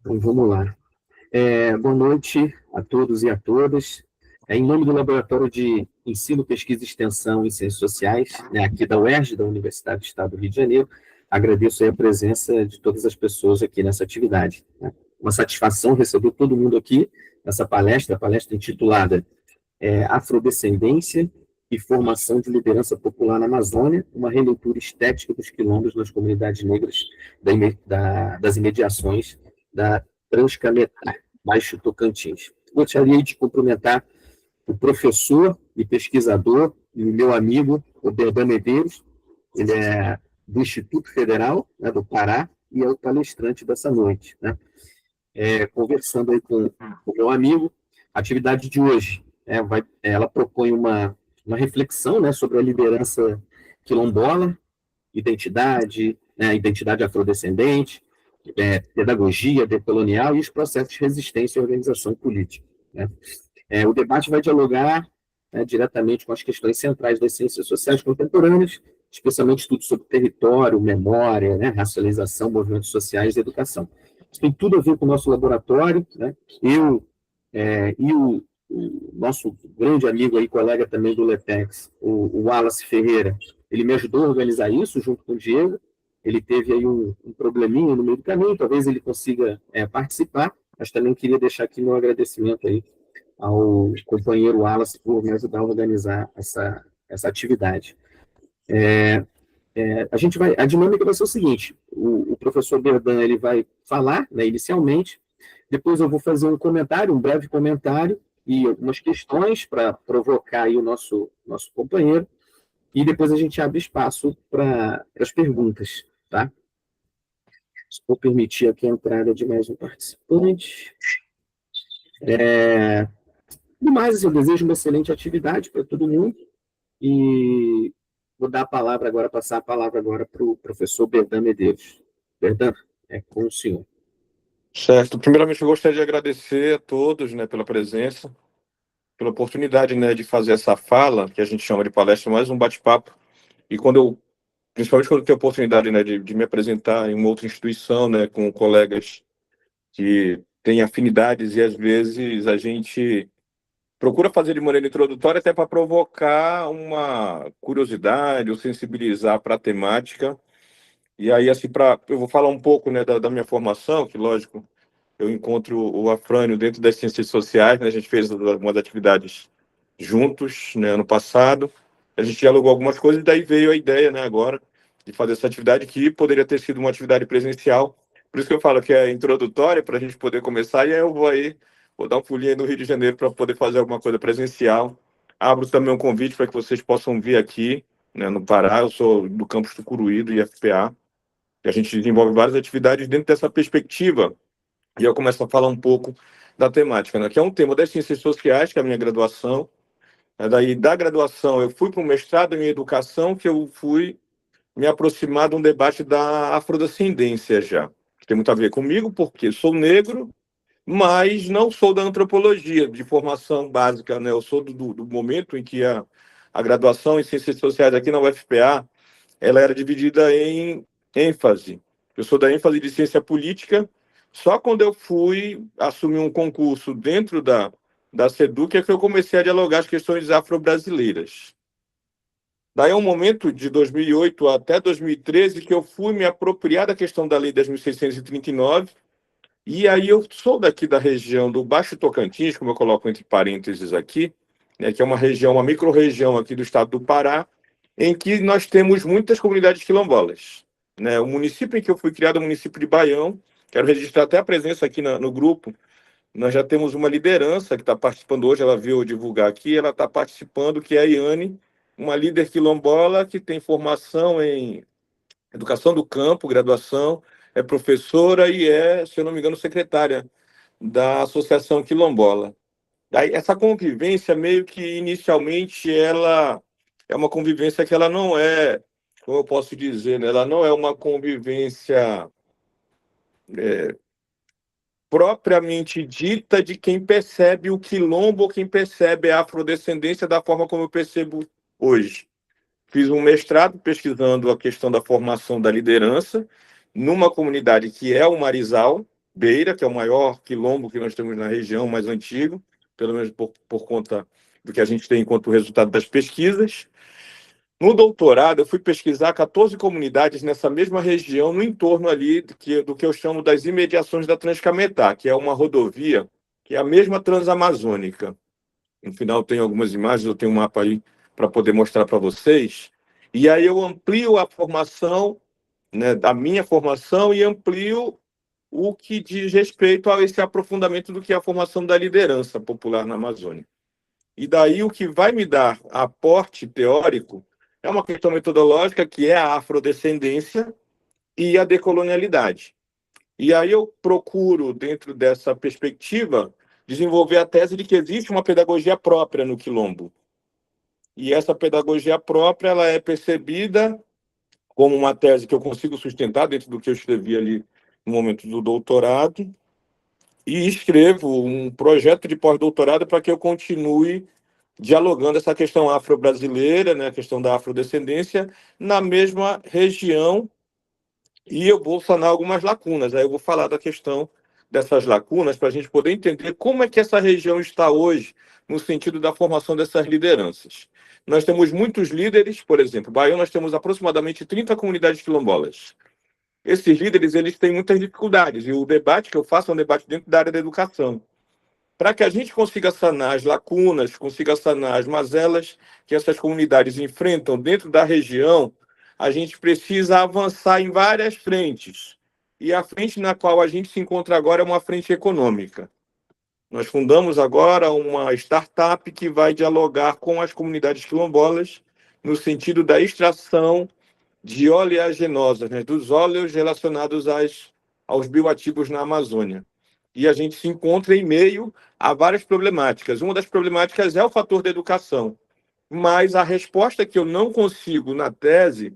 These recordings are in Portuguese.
Então, vamos lá. Boa noite a todos e a todas. Em nome do Laboratório de Ensino, Pesquisa e Extensão em Ciências Sociais, né, aqui da UERJ, da Universidade do Estado do Rio de Janeiro, agradeço aí a presença de todas as pessoas aqui nessa atividade. Né? Uma satisfação receber todo mundo aqui nessa palestra, a palestra intitulada Afrodescendência e Formação de Liderança Popular na Amazônia, uma releitura estética dos quilombos nas comunidades negras das imediações da Transcametá, Baixo Tocantins. Gostaria de cumprimentar o professor e pesquisador e meu amigo, o Berdan Medeiros. Ele é do Instituto Federal, né, do Pará, e é o palestrante dessa noite. Né? Conversando aí com o meu amigo, a atividade de hoje ela propõe uma reflexão, né, sobre a liderança quilombola, identidade, né, identidade afrodescendente, pedagogia decolonial e os processos de resistência e organização política. Né? O debate vai dialogar, né, diretamente com as questões centrais das ciências sociais contemporâneas, especialmente estudos sobre território, memória, né, racialização, movimentos sociais e educação. Isso tem tudo a ver com o nosso laboratório. Né? Eu e o nosso grande amigo aí, colega também do LEPEX, o Wallace Ferreira, ele me ajudou a organizar isso junto com o Diego. Ele teve aí um probleminha no meio do caminho, talvez ele consiga participar, mas também queria deixar aqui meu agradecimento aí ao companheiro Wallace por me ajudar a organizar essa atividade. A dinâmica vai ser o seguinte: o professor Berdan ele vai falar, né, inicialmente, depois eu vou fazer um comentário, um breve comentário e algumas questões para provocar aí o nosso companheiro, e depois a gente abre espaço para as perguntas, tá? Vou permitir aqui a entrada de mais um participante. No mais, eu desejo uma excelente atividade para todo mundo e vou dar a palavra agora, passar a palavra agora para o professor Berdan Medeiros. Berdan, é com o senhor. Certo. Primeiramente, eu gostaria de agradecer a todos, né, pela presença, pela oportunidade, né, de fazer essa fala, que a gente chama de palestra, mais um bate-papo. E principalmente quando eu tenho a oportunidade, né, de me apresentar em uma outra instituição, né, com colegas que têm afinidades, e às vezes a gente procura fazer de maneira introdutória até para provocar uma curiosidade ou sensibilizar para a temática. E aí, assim, eu vou falar um pouco, né, da minha formação, que, lógico, eu encontro o Afrânio dentro das ciências sociais, né? A gente fez algumas atividades juntos, né, ano passado. A gente dialogou algumas coisas e daí veio a ideia, né, agora, de fazer essa atividade que poderia ter sido uma atividade presencial. Por isso que eu falo que é introdutória para a gente poder começar, e aí eu vou dar um pulinho aí no Rio de Janeiro para poder fazer alguma coisa presencial. Abro também um convite para que vocês possam vir aqui, né, no Pará. Eu sou do campus Tucuruí, do IFPA, e a gente desenvolve várias atividades dentro dessa perspectiva. E eu começo a falar um pouco da temática, né, que é um tema das ciências sociais, que é a minha graduação. Daí, da graduação, eu fui para o mestrado em educação, que eu fui me aproximar de um debate da afrodescendência já. Que tem muito a ver comigo, porque sou negro, mas não sou da antropologia, de formação básica. Né? Eu sou do momento em que a graduação em ciências sociais aqui na UFPA, ela era dividida em ênfase. Eu sou da ênfase de ciência política. Só quando eu fui assumir um concurso dentro da SEDUC é que eu comecei a dialogar as questões afro-brasileiras. Daí é um momento de 2008 até 2013 que eu fui me apropriar da questão da Lei 10.639, e aí eu sou daqui da região do Baixo Tocantins, como eu coloco entre parênteses aqui, né, que é uma região, uma micro-região aqui do estado do Pará, em que nós temos muitas comunidades quilombolas. Né? O município em que eu fui criado é o município de Baião. Quero registrar até a presença aqui no grupo. Nós já temos uma liderança que está participando hoje, ela veio divulgar aqui, ela está participando, que é a Iane, uma líder quilombola que tem formação em educação do campo, graduação, é professora e é, se eu não me engano, secretária da Associação Quilombola. Daí, essa convivência, meio que inicialmente, ela é uma convivência que ela não é, como eu posso dizer, né? Ela não é uma convivência propriamente dita de quem percebe o quilombo ou quem percebe a afrodescendência da forma como eu percebo hoje. fiz um mestrado pesquisando a questão da formação da liderança numa comunidade que é o Marizal Beira, que é o maior quilombo que nós temos na região, mais antigo, pelo menos por conta do que a gente tem enquanto resultado das pesquisas. No doutorado, eu fui pesquisar 14 comunidades nessa mesma região, no entorno ali do que eu chamo das imediações da Transcametá, que é uma rodovia que é a mesma transamazônica. No final, tem algumas imagens, eu tenho um mapa aí para poder mostrar para vocês. E aí eu amplio a formação, né, da minha formação e amplio o que diz respeito a esse aprofundamento do que é a formação da liderança popular na Amazônia. E daí o que vai me dar aporte teórico é uma questão metodológica que é a afrodescendência e a decolonialidade. E aí eu procuro, dentro dessa perspectiva, desenvolver a tese de que existe uma pedagogia própria no quilombo. E essa pedagogia própria ela é percebida como uma tese que eu consigo sustentar dentro do que eu escrevi ali no momento do doutorado, e escrevo um projeto de pós-doutorado para que eu continue dialogando essa questão afro-brasileira, né, a questão da afrodescendência, na mesma região, e eu vou sanar algumas lacunas. Aí eu vou falar da questão dessas lacunas para a gente poder entender como é que essa região está hoje, no sentido da formação dessas lideranças. Nós temos muitos líderes, por exemplo, Bahia, nós temos aproximadamente 30 comunidades quilombolas. Esses líderes eles têm muitas dificuldades, e o debate que eu faço é um debate dentro da área da educação. Para que a gente consiga sanar as lacunas, consiga sanar as mazelas que essas comunidades enfrentam dentro da região, a gente precisa avançar em várias frentes. E a frente na qual a gente se encontra agora é uma frente econômica. Nós fundamos agora uma startup que vai dialogar com as comunidades quilombolas no sentido da extração de oleaginosas, né, dos óleos relacionados aos bioativos na Amazônia. E a gente se encontra em meio a várias problemáticas. Uma das problemáticas é o fator da educação. Mas a resposta que eu não consigo na tese,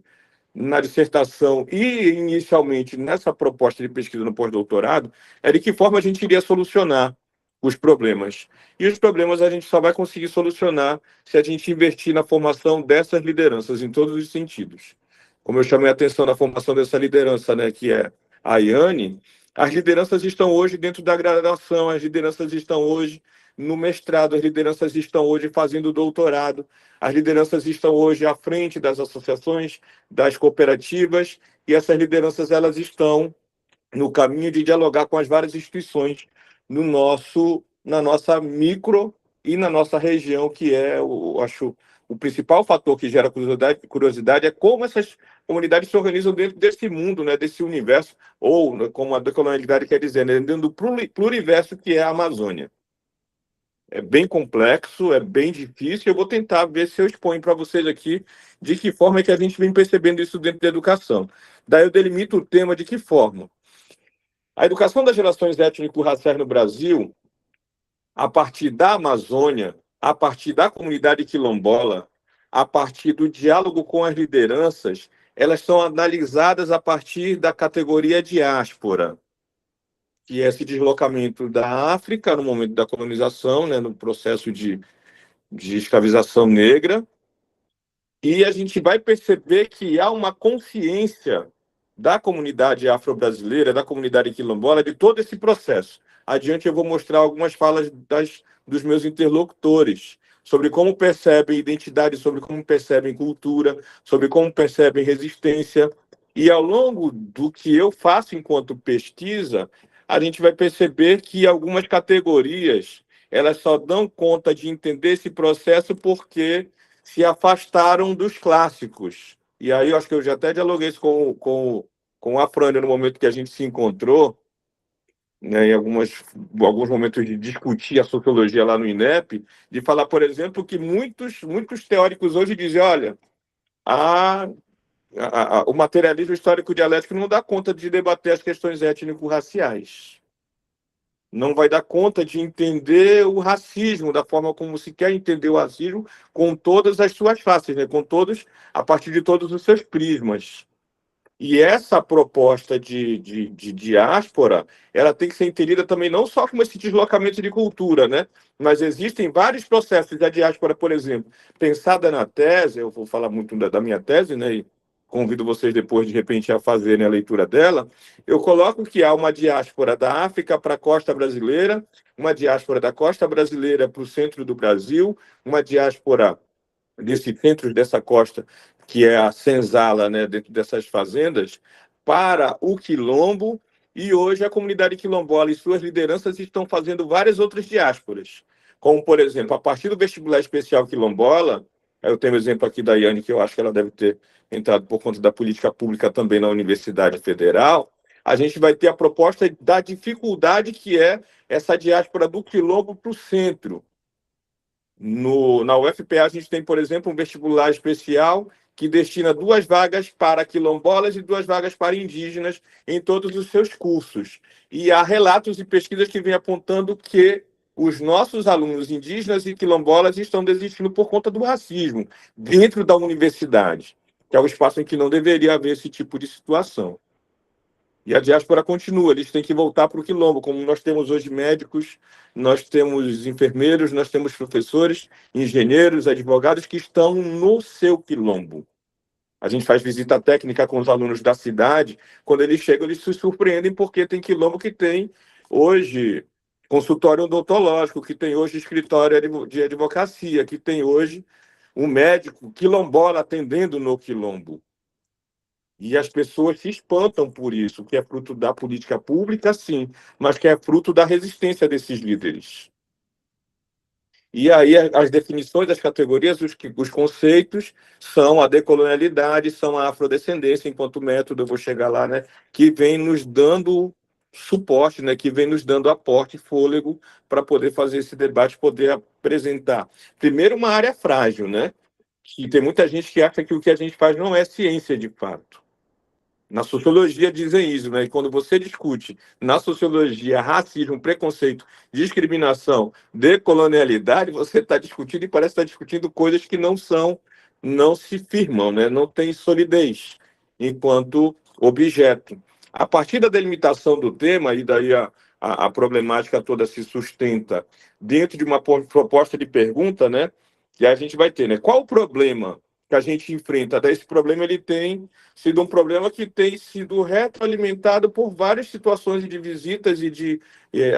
na dissertação e inicialmente nessa proposta de pesquisa no pós-doutorado é de que forma a gente iria solucionar os problemas. E os problemas a gente só vai conseguir solucionar se a gente investir na formação dessas lideranças em todos os sentidos. Como eu chamei a atenção na formação dessa liderança, né, que é a Iane, as lideranças estão hoje dentro da graduação, as lideranças estão hoje no mestrado, as lideranças estão hoje fazendo doutorado, as lideranças estão hoje à frente das associações, das cooperativas, e essas lideranças elas estão no caminho de dialogar com as várias instituições na nossa micro e na nossa região, que é, acho, o principal fator que gera curiosidade é como essas comunidades se organizam dentro desse mundo, né, desse universo, ou, né, como a decolonialidade quer dizer, né, dentro do pluriverso que é a Amazônia. É bem complexo, é bem difícil. Eu vou tentar ver se eu exponho para vocês aqui de que forma é que a gente vem percebendo isso dentro da educação. Daí eu delimito o tema de que forma. A educação das relações étnico-raciais no Brasil, a partir da Amazônia, a partir da comunidade quilombola, a partir do diálogo com as lideranças, elas são analisadas a partir da categoria diáspora, que é esse deslocamento da África no momento da colonização, né, no processo de escravização negra, e a gente vai perceber que há uma consciência da comunidade afro-brasileira, da comunidade quilombola, de todo esse processo. Adiante eu vou mostrar algumas falas dos meus interlocutores sobre como percebem identidade, sobre como percebem cultura, sobre como percebem resistência. E ao longo do que eu faço enquanto pesquisa, a gente vai perceber que algumas categorias elas só dão conta de entender esse processo porque se afastaram dos clássicos. E aí eu acho que eu já até dialoguei isso com a Frânia no momento que a gente se encontrou, né, em alguns momentos de discutir a sociologia lá no INEP, de falar, por exemplo, que muitos teóricos hoje dizem, olha, o materialismo histórico dialético não dá conta de debater as questões étnico-raciais. Não vai dar conta de entender o racismo, da forma como se quer entender o racismo, com todas as suas faces, né? Com todos, a partir de todos os seus prismas. E essa proposta de diáspora, ela tem que ser entendida também não só como esse deslocamento de cultura, né? Mas existem vários processos da diáspora, por exemplo, pensada na tese, eu vou falar muito da minha tese, né? E convido vocês depois, de repente, a fazerem a leitura dela. Eu coloco que há uma diáspora da África para a costa brasileira, uma diáspora da costa brasileira para o centro do Brasil, uma diáspora desses centros dessa costa, que é a senzala, né, dentro dessas fazendas, para o quilombo, e hoje a comunidade quilombola e suas lideranças estão fazendo várias outras diásporas, como, por exemplo, a partir do vestibular especial quilombola, eu tenho o exemplo aqui da Yane, que eu acho que ela deve ter entrado por conta da política pública também na Universidade Federal, a gente vai ter a proposta da dificuldade que é essa diáspora do quilombo para o centro. Na UFPA, a gente tem, por exemplo, um vestibular especial que destina 2 vagas para quilombolas e 2 vagas para indígenas em todos os seus cursos. E há relatos e pesquisas que vêm apontando que os nossos alunos indígenas e quilombolas estão desistindo por conta do racismo dentro da universidade, que é o espaço em que não deveria haver esse tipo de situação. E a diáspora continua, eles têm que voltar para o quilombo, como nós temos hoje médicos, nós temos enfermeiros, nós temos professores, engenheiros, advogados que estão no seu quilombo. A gente faz visita técnica com os alunos da cidade, quando eles chegam, eles se surpreendem porque tem quilombo que tem hoje consultório odontológico, que tem hoje escritório de advocacia, que tem hoje um médico quilombola atendendo no quilombo. E as pessoas se espantam por isso, que é fruto da política pública, sim, mas que é fruto da resistência desses líderes. E aí as definições das categorias, os conceitos são a decolonialidade, são a afrodescendência enquanto método, eu vou chegar lá, né, que vem nos dando suporte, né, que vem nos dando aporte, fôlego, para poder fazer esse debate, poder apresentar. Primeiro, uma área frágil, né, que tem muita gente que acha que o que a gente faz não é ciência de fato. Na sociologia dizem isso, né? E quando você discute na sociologia racismo, preconceito, discriminação, decolonialidade, você está discutindo e parece estar discutindo coisas que não se firmam, né? Não tem solidez enquanto objeto. A partir da delimitação do tema, e daí a problemática toda se sustenta dentro de uma proposta de pergunta, né? Que a gente vai ter, né? Qual o problema que a gente enfrenta? Esse problema ele tem sido um problema que tem sido retroalimentado por várias situações de visitas e de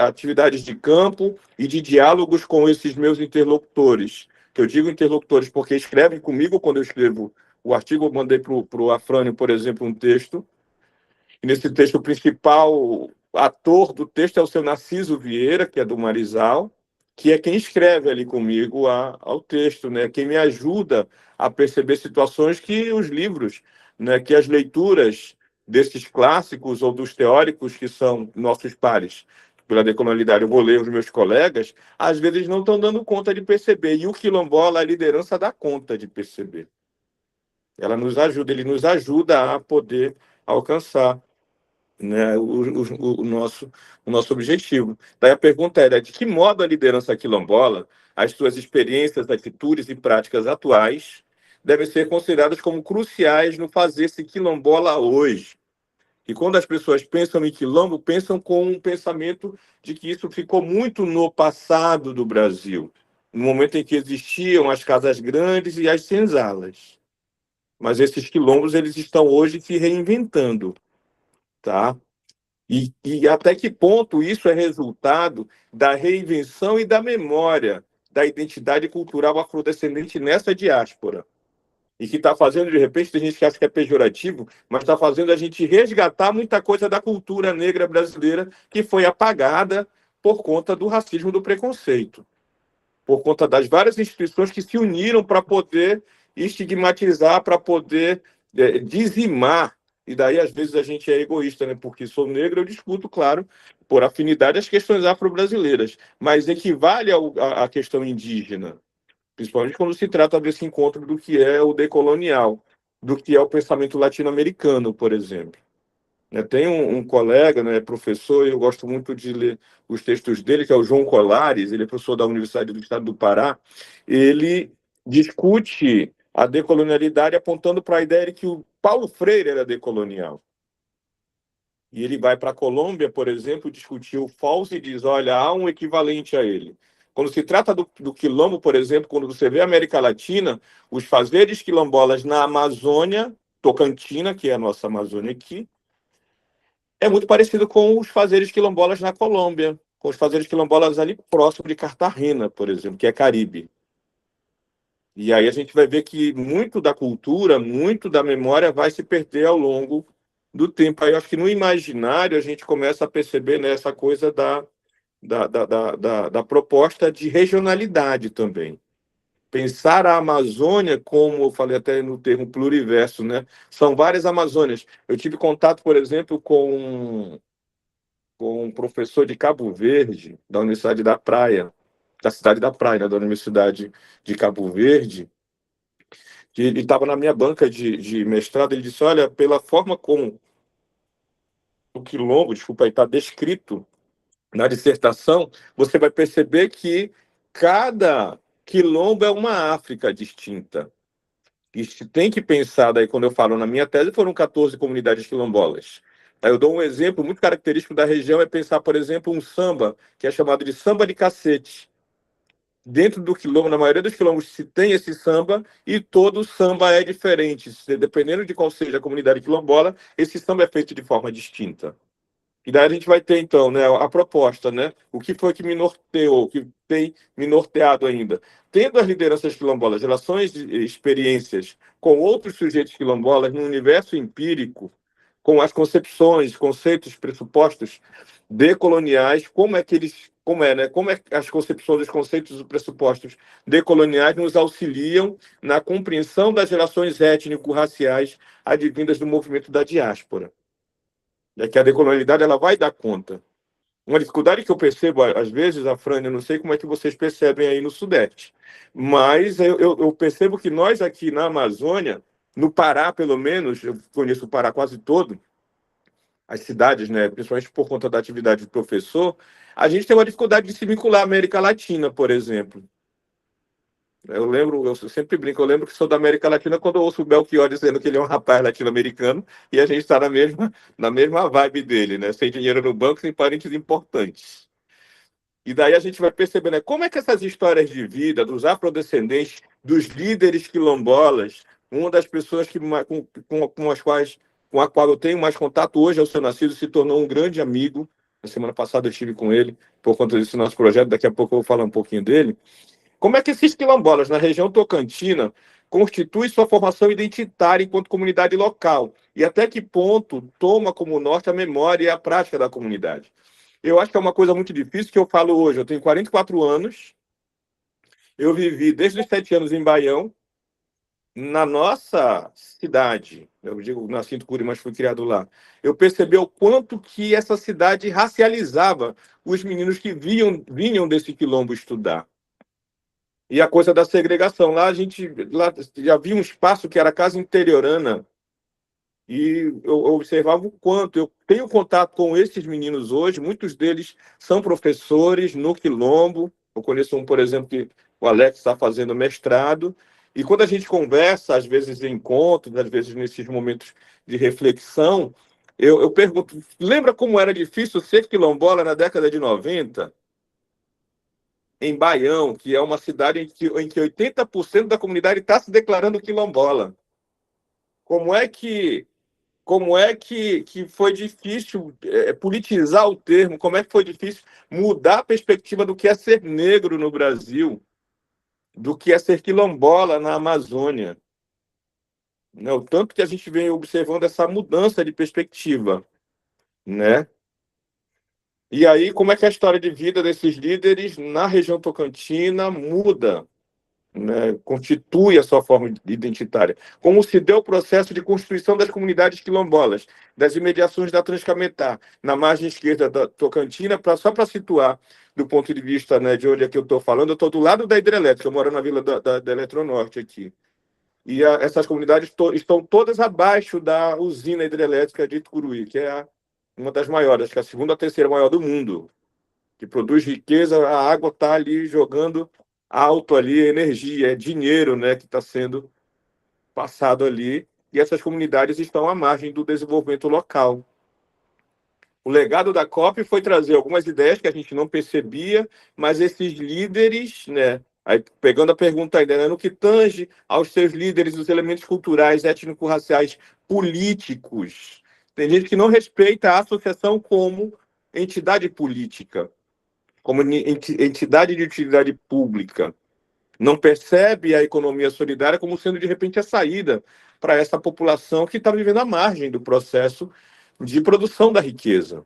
atividades de campo e de diálogos com esses meus interlocutores. Que eu digo interlocutores porque escrevem comigo quando eu escrevo o artigo. Eu mandei para o Afrânio, por exemplo, um texto. E nesse texto, o principal ator do texto é o seu Narciso Vieira, que é do Marizal, que é quem escreve ali comigo ao texto, né? Quem me ajuda a perceber situações que os livros, né, que as leituras desses clássicos ou dos teóricos que são nossos pares pela decolonialidade, eu vou ler os meus colegas, às vezes não estão dando conta de perceber. E o quilombola, a liderança dá conta de perceber. Ela nos ajuda, ele nos ajuda a poder alcançar, né, o nosso objetivo. Daí a pergunta era: de que modo a liderança quilombola, as suas experiências, atitudes e práticas atuais devem ser consideradas como cruciais no fazer-se quilombola hoje? E quando as pessoas pensam em quilombo, pensam com um pensamento de que isso ficou muito no passado do Brasil, no momento em que existiam as casas grandes e as senzalas. Mas esses quilombos eles estão hoje se reinventando, tá? E até que ponto isso é resultado da reinvenção e da memória da identidade cultural afrodescendente nessa diáspora. E que está fazendo, de repente, tem gente que acha que é pejorativo, mas está fazendo a gente resgatar muita coisa da cultura negra brasileira que foi apagada por conta do racismo e do preconceito, por conta das várias instituições que se uniram para poder estigmatizar, para poder dizimar. E daí, às vezes, a gente é egoísta, né? Porque sou negro, eu discuto, claro, por afinidade, as questões afro-brasileiras, mas equivale à questão indígena, principalmente quando se trata desse encontro do que é o decolonial, do que é o pensamento latino-americano, por exemplo. Tem um colega, né, professor, e eu gosto muito de ler os textos dele, que é o João Colares, ele é professor da Universidade do Estado do Pará. Ele discute a decolonialidade apontando para a ideia de que Paulo Freire era decolonial. E ele vai para a Colômbia, por exemplo, discutir o falso e diz, olha, há um equivalente a ele. Quando se trata do quilombo, por exemplo, quando você vê a América Latina, os fazeres quilombolas na Amazônia, Tocantina, que é a nossa Amazônia aqui, é muito parecido com os fazeres quilombolas na Colômbia, com os fazeres quilombolas ali próximo de Cartagena, por exemplo, que é Caribe. E aí a gente vai ver que muito da cultura, muito da memória vai se perder ao longo do tempo. Aí eu acho que no imaginário a gente começa a perceber, né, essa coisa da proposta de regionalidade também. Pensar a Amazônia, como eu falei até no termo pluriverso, né? São várias Amazônias. Eu tive contato, por exemplo, com um professor de Cabo Verde, da Universidade da Praia, da cidade da Praia, né, da Universidade de Cabo Verde, que ele estava na minha banca de mestrado, ele disse, olha, pela forma como o quilombo, desculpa aí, está descrito na dissertação, você vai perceber que cada quilombo é uma África distinta. E se tem que pensar, daí quando eu falo na minha tese, foram 14 comunidades quilombolas. Aí eu dou um exemplo muito característico da região, é pensar, por exemplo, um samba, que é chamado de samba de cacete. Dentro do quilombo, na maioria dos quilombos, se tem esse samba, e todo samba é diferente. Dependendo de qual seja a comunidade quilombola, esse samba é feito de forma distinta. E daí a gente vai ter, então, né, a proposta, né? O que foi que me norteou, o que tem me norteado ainda? Tendo as lideranças quilombolas, relações e experiências com outros sujeitos quilombolas no universo empírico, com as concepções, conceitos, pressupostos decoloniais, como é que as concepções, os conceitos e conceitos decoloniais nos auxiliam na compreensão das relações étnico-raciais advindas do movimento da diáspora. É que a decolonialidade ela vai dar conta. Uma dificuldade que eu percebo, às vezes, Afrânia, eu não sei como é que vocês percebem aí no Sudeste, mas eu percebo que nós aqui na Amazônia, no Pará, pelo menos, eu conheço o Pará quase todo, as cidades, né, principalmente por conta da atividade de professor, a gente tem uma dificuldade de se vincular à América Latina, por exemplo. Eu sempre brinco, eu lembro que sou da América Latina quando eu ouço o Belchior dizendo que ele é um rapaz latino-americano e a gente está na mesma vibe dele, né? Sem dinheiro no banco, sem parentes importantes. E daí a gente vai perceber, né, como é que essas histórias de vida dos afrodescendentes, dos líderes quilombolas, uma das pessoas com as quais, com a qual eu tenho mais contato hoje é o seu Nascido, se tornou um grande amigo. Na semana passada eu estive com ele por conta desse nosso projeto, daqui a pouco eu vou falar um pouquinho dele. Como é que esses quilombolas na região tocantina constituem sua formação identitária enquanto comunidade local? E até que ponto toma como norte a memória e a prática da comunidade? Eu acho que é uma coisa muito difícil que eu falo hoje. Eu tenho 44 anos, eu vivi desde os 7 anos em Baião, na nossa cidade, eu digo, nasci em Tucuri, mas fui criado lá. Eu percebi o quanto que essa cidade racializava os meninos que vinham desse quilombo estudar. E a coisa da segregação. Lá já havia um espaço que era a casa interiorana, e eu observava o quanto. Eu tenho contato com esses meninos hoje, muitos deles são professores no Quilombo. Eu conheço um, por exemplo, que o Alex está fazendo mestrado, e quando a gente conversa, às vezes em encontros, às vezes nesses momentos de reflexão, eu pergunto, lembra como era difícil ser quilombola na década de 90? Em Baião, que é uma cidade em que 80% da comunidade está se declarando quilombola. Como é que foi difícil politizar o termo? Como é que foi difícil mudar a perspectiva do que é ser negro no Brasil, do que é ser quilombola na Amazônia? Né? O tanto que a gente vem observando essa mudança de perspectiva, né? E aí, como é que a história de vida desses líderes na região tocantina muda, né, constitui a sua forma identitária. Como se deu o processo de constituição das comunidades quilombolas, das imediações da Transcametá, na margem esquerda da Tocantina, só para situar do ponto de vista, né, de onde é que eu estou falando, eu estou do lado da hidrelétrica, eu moro na vila da Eletronorte aqui. E essas comunidades estão todas abaixo da usina hidrelétrica de Tucuruí, que é uma das maiores, que é a segunda ou terceira maior do mundo, que produz riqueza, a água está ali jogando alto ali, energia, é dinheiro, né, que está sendo passado ali. e essas comunidades estão à margem do desenvolvimento local. O legado da COP foi trazer algumas ideias que a gente não percebia, mas esses líderes, né, aí, pegando a pergunta ainda, né, no que tange aos seus líderes, os elementos culturais, étnico-raciais, políticos, tem gente que não respeita a associação como entidade política, como entidade de utilidade pública. Não percebe a economia solidária como sendo, de repente, a saída para essa população que está vivendo à margem do processo de produção da riqueza.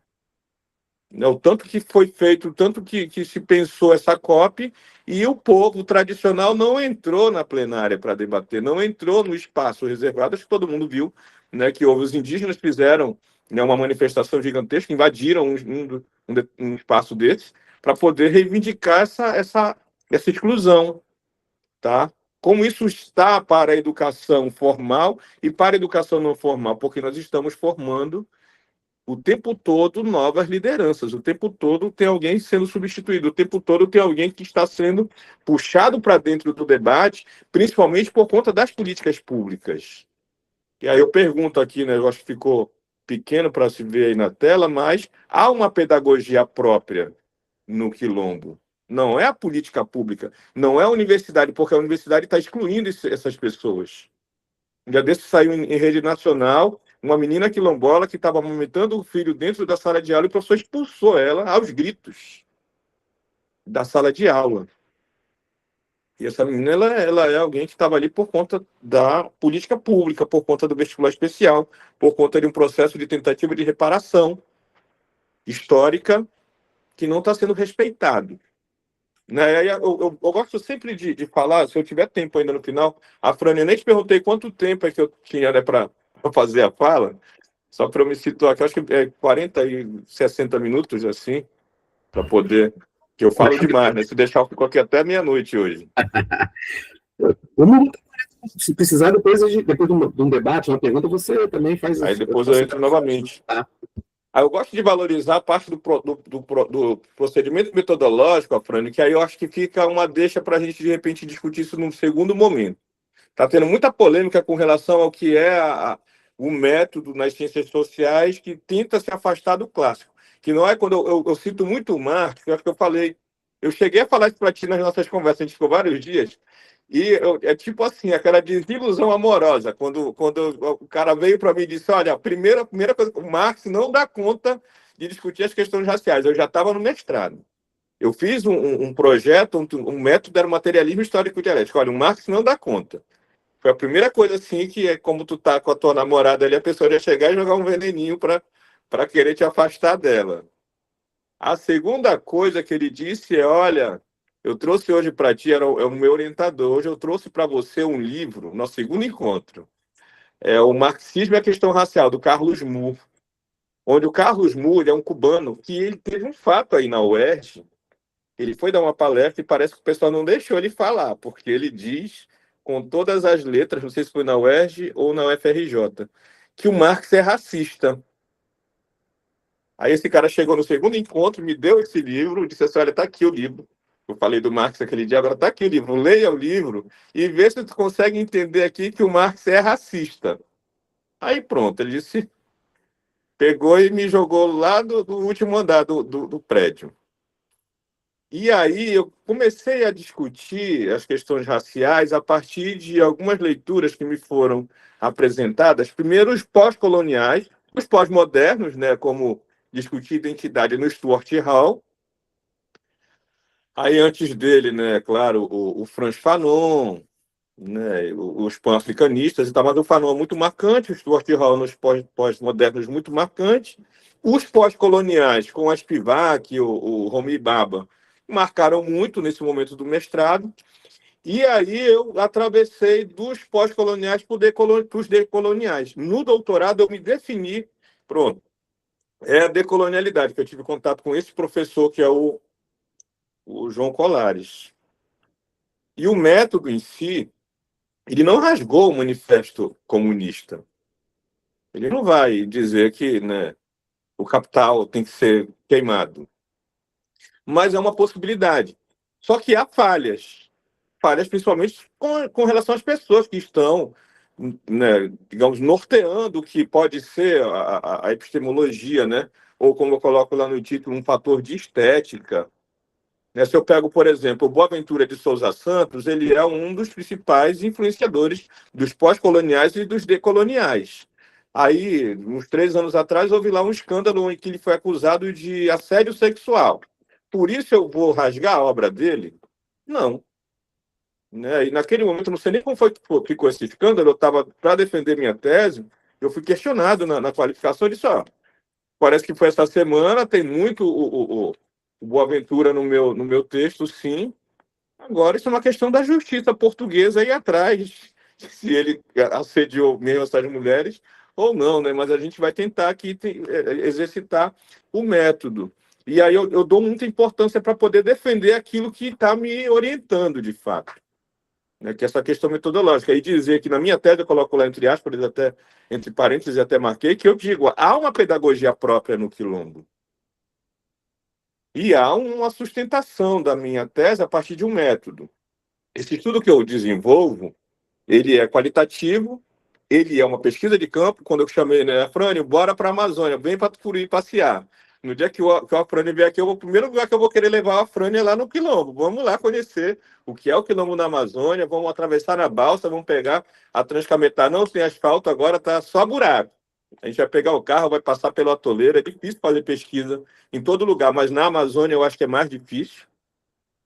O tanto que foi feito, o tanto que se pensou essa COP, e o povo tradicional não entrou na plenária para debater, não entrou no espaço reservado. Acho que todo mundo viu, né, que houve, os indígenas fizeram, né, uma manifestação gigantesca, invadiram um espaço desses para poder reivindicar essa exclusão. Tá? Como isso está para a educação formal e para a educação não formal? Porque nós estamos formando o tempo todo novas lideranças, o tempo todo tem alguém sendo substituído, o tempo todo tem alguém que está sendo puxado para dentro do debate, principalmente por conta das políticas públicas. E aí eu pergunto aqui, né, eu acho que ficou pequeno para se ver aí na tela, mas há uma pedagogia própria no Quilombo. Não é a política pública, não é a universidade, porque a universidade está excluindo essas pessoas. Um dia desse saiu em rede nacional uma menina quilombola que estava amamentando o filho dentro da sala de aula e o professor expulsou ela aos gritos da sala de aula. E essa menina ela é alguém que estava ali por conta da política pública, por conta do vestibular especial, por conta de um processo de tentativa de reparação histórica que não está sendo respeitado. Né? Eu gosto sempre de falar, se eu tiver tempo ainda no final, a Fran, eu nem te perguntei quanto tempo é que eu tinha, né, para fazer a fala, só para eu me situar aqui, acho que é 40 e 60 minutos, assim, para poder, que eu falo demais, né? Se deixar, eu fico aqui até meia-noite hoje. Se precisar, depois de um debate, uma pergunta, você também faz... Aí depois eu entro novamente. Tá? Aí eu gosto de valorizar a parte do procedimento metodológico, Afrânio, que aí eu acho que fica uma deixa para a gente, de repente, discutir isso num segundo momento. Está tendo muita polêmica com relação ao que é o método nas ciências sociais que tenta se afastar do clássico. Que não é quando eu cito muito o Marx, eu acho que eu falei, eu cheguei a falar isso para ti nas nossas conversas, a gente ficou vários dias, e é tipo assim, aquela desilusão amorosa, quando o cara veio para mim e disse, olha, a primeira coisa, o Marx não dá conta de discutir as questões raciais, eu já estava no mestrado. Eu fiz um projeto, um método, era o materialismo histórico dialético. Olha, o Marx não dá conta. Foi a primeira coisa, assim, que é como tu tá com a tua namorada ali, a pessoa ia chegar e jogar um veneninho para querer te afastar dela. A segunda coisa que ele disse é, olha, eu trouxe hoje para ti, é o meu orientador, hoje eu trouxe para você um livro, nosso segundo encontro, é o Marxismo e a Questão Racial, do Carlos Moore, onde o Carlos Moore é um cubano que ele teve um fato aí na UERJ, ele foi dar uma palestra e parece que o pessoal não deixou ele falar, porque ele diz, com todas as letras, não sei se foi na UERJ ou na UFRJ, que o Marx é racista. Aí esse cara chegou no segundo encontro, me deu esse livro, disse assim, olha, está aqui o livro. Eu falei do Marx aquele dia, agora está aqui o livro, leia o livro e vê se tu consegue entender aqui que o Marx é racista. Aí pronto, ele disse, pegou e me jogou lá do último andar do prédio. E aí eu comecei a discutir as questões raciais a partir de algumas leituras que me foram apresentadas, primeiro os pós-coloniais, os pós-modernos, né, como discutir identidade no Stuart Hall. Aí antes dele, né, claro, o Frantz Fanon, né, os pan-africanistas e tal, mas o Fanon é muito marcante, o Stuart Hall nos pós-modernos muito marcante. Os pós-coloniais, com a Spivak, o Homi Bhabha, marcaram muito nesse momento do mestrado. E aí eu atravessei dos pós-coloniais para os decoloniais. No doutorado eu me defini, pronto, é a decolonialidade, que eu tive contato com esse professor, que é o João Colares. E o método em si, ele não rasgou o manifesto comunista. Ele não vai dizer que, né, o capital tem que ser queimado. Mas é uma possibilidade. Só que há falhas. Falhas principalmente com relação às pessoas que estão né, digamos, norteando o que pode ser a epistemologia, né? Ou, como eu coloco lá no título, um fator de estética. Né? Se eu pego, por exemplo, o Boaventura de Souza Santos, ele é um dos principais influenciadores dos pós-coloniais e dos decoloniais. Aí, uns 3 anos atrás, houve lá um escândalo em que ele foi acusado de assédio sexual. Por isso eu vou rasgar a obra dele? Não. Né? E naquele momento, não sei nem como foi que ficou esse escândalo, eu estava para defender minha tese, eu fui questionado na qualificação, eu disse, ó, parece que foi essa semana, tem muito o Boaventura no meu texto, sim. Agora, isso é uma questão da justiça portuguesa aí atrás, se ele assediou mesmo essas mulheres ou não, né? Mas a gente vai tentar aqui exercitar o método. E aí eu dou muita importância para poder defender aquilo que está me orientando, de fato. Né? Que é essa questão metodológica. E dizer que na minha tese, eu coloco lá entre aspas, até, entre parênteses, até marquei, que eu digo, há uma pedagogia própria no Quilombo. E há uma sustentação da minha tese a partir de um método. Esse estudo que eu desenvolvo, ele é qualitativo, ele é uma pesquisa de campo. Quando eu chamei, né, Afrânio, bora para a Amazônia, vem para Tucuruí passear. No dia que o Afrânio vier aqui, o primeiro lugar que eu vou querer levar o Afrânio é lá no Quilombo. Vamos lá conhecer o que é o Quilombo na Amazônia, vamos atravessar na balsa, vamos pegar a Transcametá. Não tem asfalto agora, está só buraco. A gente vai pegar o carro, vai passar pelo atoleiro. É difícil fazer pesquisa em todo lugar, mas na Amazônia eu acho que é mais difícil,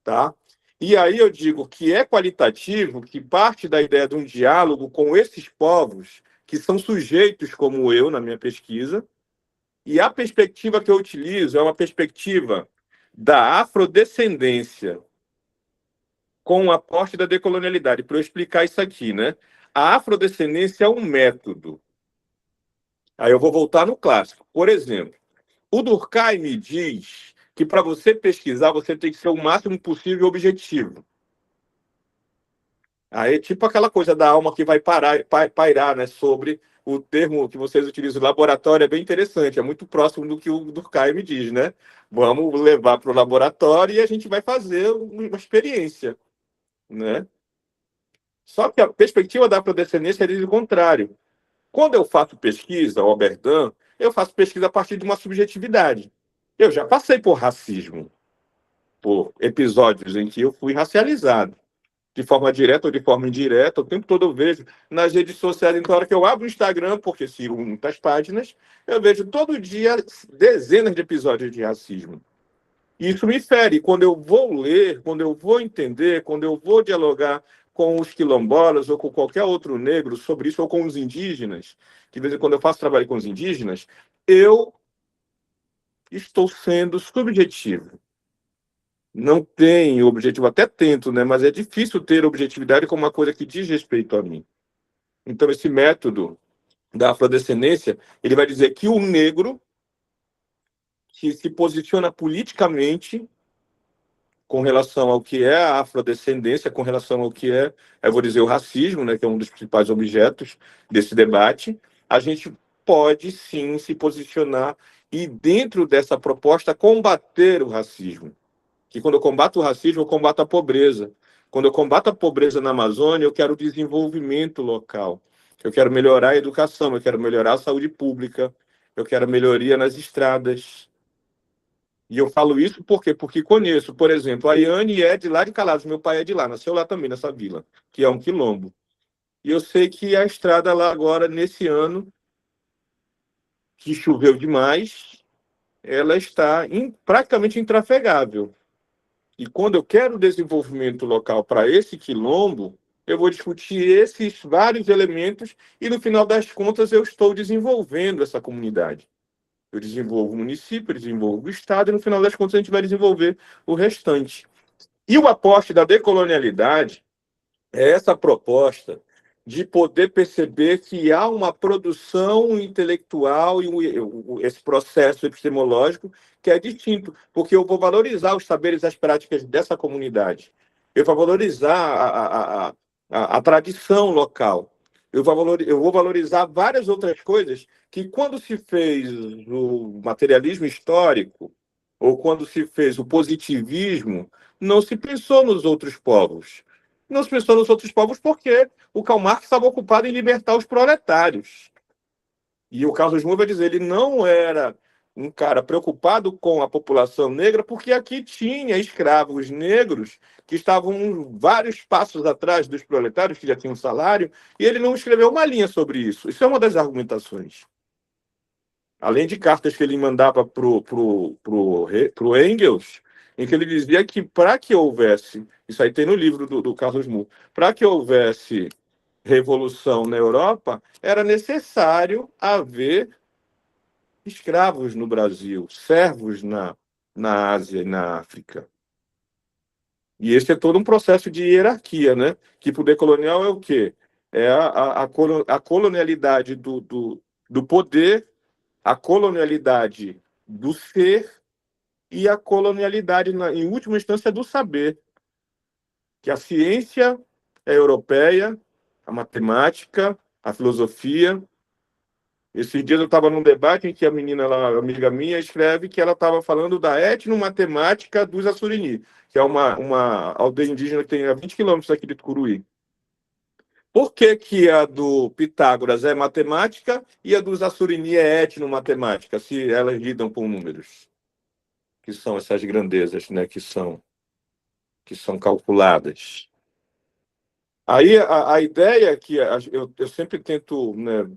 tá? E aí eu digo que é qualitativo, que parte da ideia de um diálogo com esses povos, que são sujeitos como eu na minha pesquisa, e a perspectiva que eu utilizo é uma perspectiva da afrodescendência com o aporte da decolonialidade. Para eu explicar isso aqui, né? A afrodescendência é um método. Aí eu vou voltar no clássico. Por exemplo, o Durkheim me diz que para você pesquisar, você tem que ser o máximo possível objetivo. Aí, tipo aquela coisa da alma que vai pairar, né, sobre o termo que vocês utilizam, laboratório, é bem interessante, é muito próximo do que o Durkheim me diz, né? Vamos levar para o laboratório e a gente vai fazer uma experiência, né? Só que a perspectiva da afrodescendência é o contrário. Quando eu faço pesquisa, Oberdan, eu faço pesquisa a partir de uma subjetividade. Eu já passei por racismo, por episódios em que eu fui racializado, de forma direta ou de forma indireta, o tempo todo eu vejo nas redes sociais, então, a hora que eu abro o Instagram, porque sigo muitas páginas, eu vejo todo dia dezenas de episódios de racismo. Isso me fere. Quando eu vou ler, quando eu vou entender, quando eu vou dialogar com os quilombolas ou com qualquer outro negro sobre isso, ou com os indígenas, que de vez em quando eu faço trabalho com os indígenas, eu estou sendo subjetivo. Não tenho objetivo, até tento, né? Mas é difícil ter objetividade com uma coisa que diz respeito a mim. Então, esse método da afrodescendência, ele vai dizer que o negro que se posiciona politicamente com relação ao que é a afrodescendência, com relação ao que é, eu vou dizer, o racismo, né, que é um dos principais objetos desse debate, a gente pode sim se posicionar e, dentro dessa proposta, combater o racismo. Que quando eu combato o racismo, eu combato a pobreza. Quando eu combato a pobreza na Amazônia, eu quero desenvolvimento local. Eu quero melhorar a educação, eu quero melhorar a saúde pública, eu quero melhoria nas estradas. E eu falo isso por quê? Porque conheço, por exemplo, a Iane é de lá de Calazes, meu pai é de lá, nasceu lá também, nessa vila, que é um quilombo. E eu sei que a estrada lá agora, nesse ano, que choveu demais, ela está praticamente intrafegável. E quando eu quero desenvolvimento local para esse quilombo, eu vou discutir esses vários elementos e, no final das contas, eu estou desenvolvendo essa comunidade. Eu desenvolvo o município, eu desenvolvo o Estado e, no final das contas, a gente vai desenvolver o restante. E o aporte da decolonialidade é essa proposta de poder perceber que há uma produção intelectual e esse processo epistemológico que é distinto, porque eu vou valorizar os saberes e as práticas dessa comunidade. Eu vou valorizar a tradição local. Eu vou valorizar várias outras coisas que, quando se fez o materialismo histórico, ou quando se fez o positivismo, não se pensou nos outros povos. não se pensou nos outros povos porque o Karl Marx estava ocupado em libertar os proletários. E o Carlos Moore vai dizer, ele não era um cara preocupado com a população negra, porque aqui tinha escravos negros que estavam vários passos atrás dos proletários, que já tinham salário, e ele não escreveu uma linha sobre isso. Isso é uma das argumentações. Além de cartas que ele mandava para o Engels, em que ele dizia que para que houvesse, isso aí tem no livro do Carlos Moore, para que houvesse revolução na Europa, era necessário haver escravos no Brasil, servos na Ásia e na África. E esse é todo um processo de hierarquia, né? Que poder colonial é o quê? É a colonialidade do poder, a colonialidade do ser e a colonialidade, em última instância, do saber. Que a ciência é europeia, a matemática, a filosofia. Esses dias eu estava num debate em que a menina, lá, amiga minha, escreve que ela estava falando da etnomatemática dos Assurini, que é uma aldeia indígena que tem a 20 quilômetros aqui de Tucuruí. Por que que a do Pitágoras é matemática e a dos Assurini é etnomatemática, se elas lidam com números? Que são essas grandezas, né, que são calculadas. Aí a ideia que eu sempre tento, né,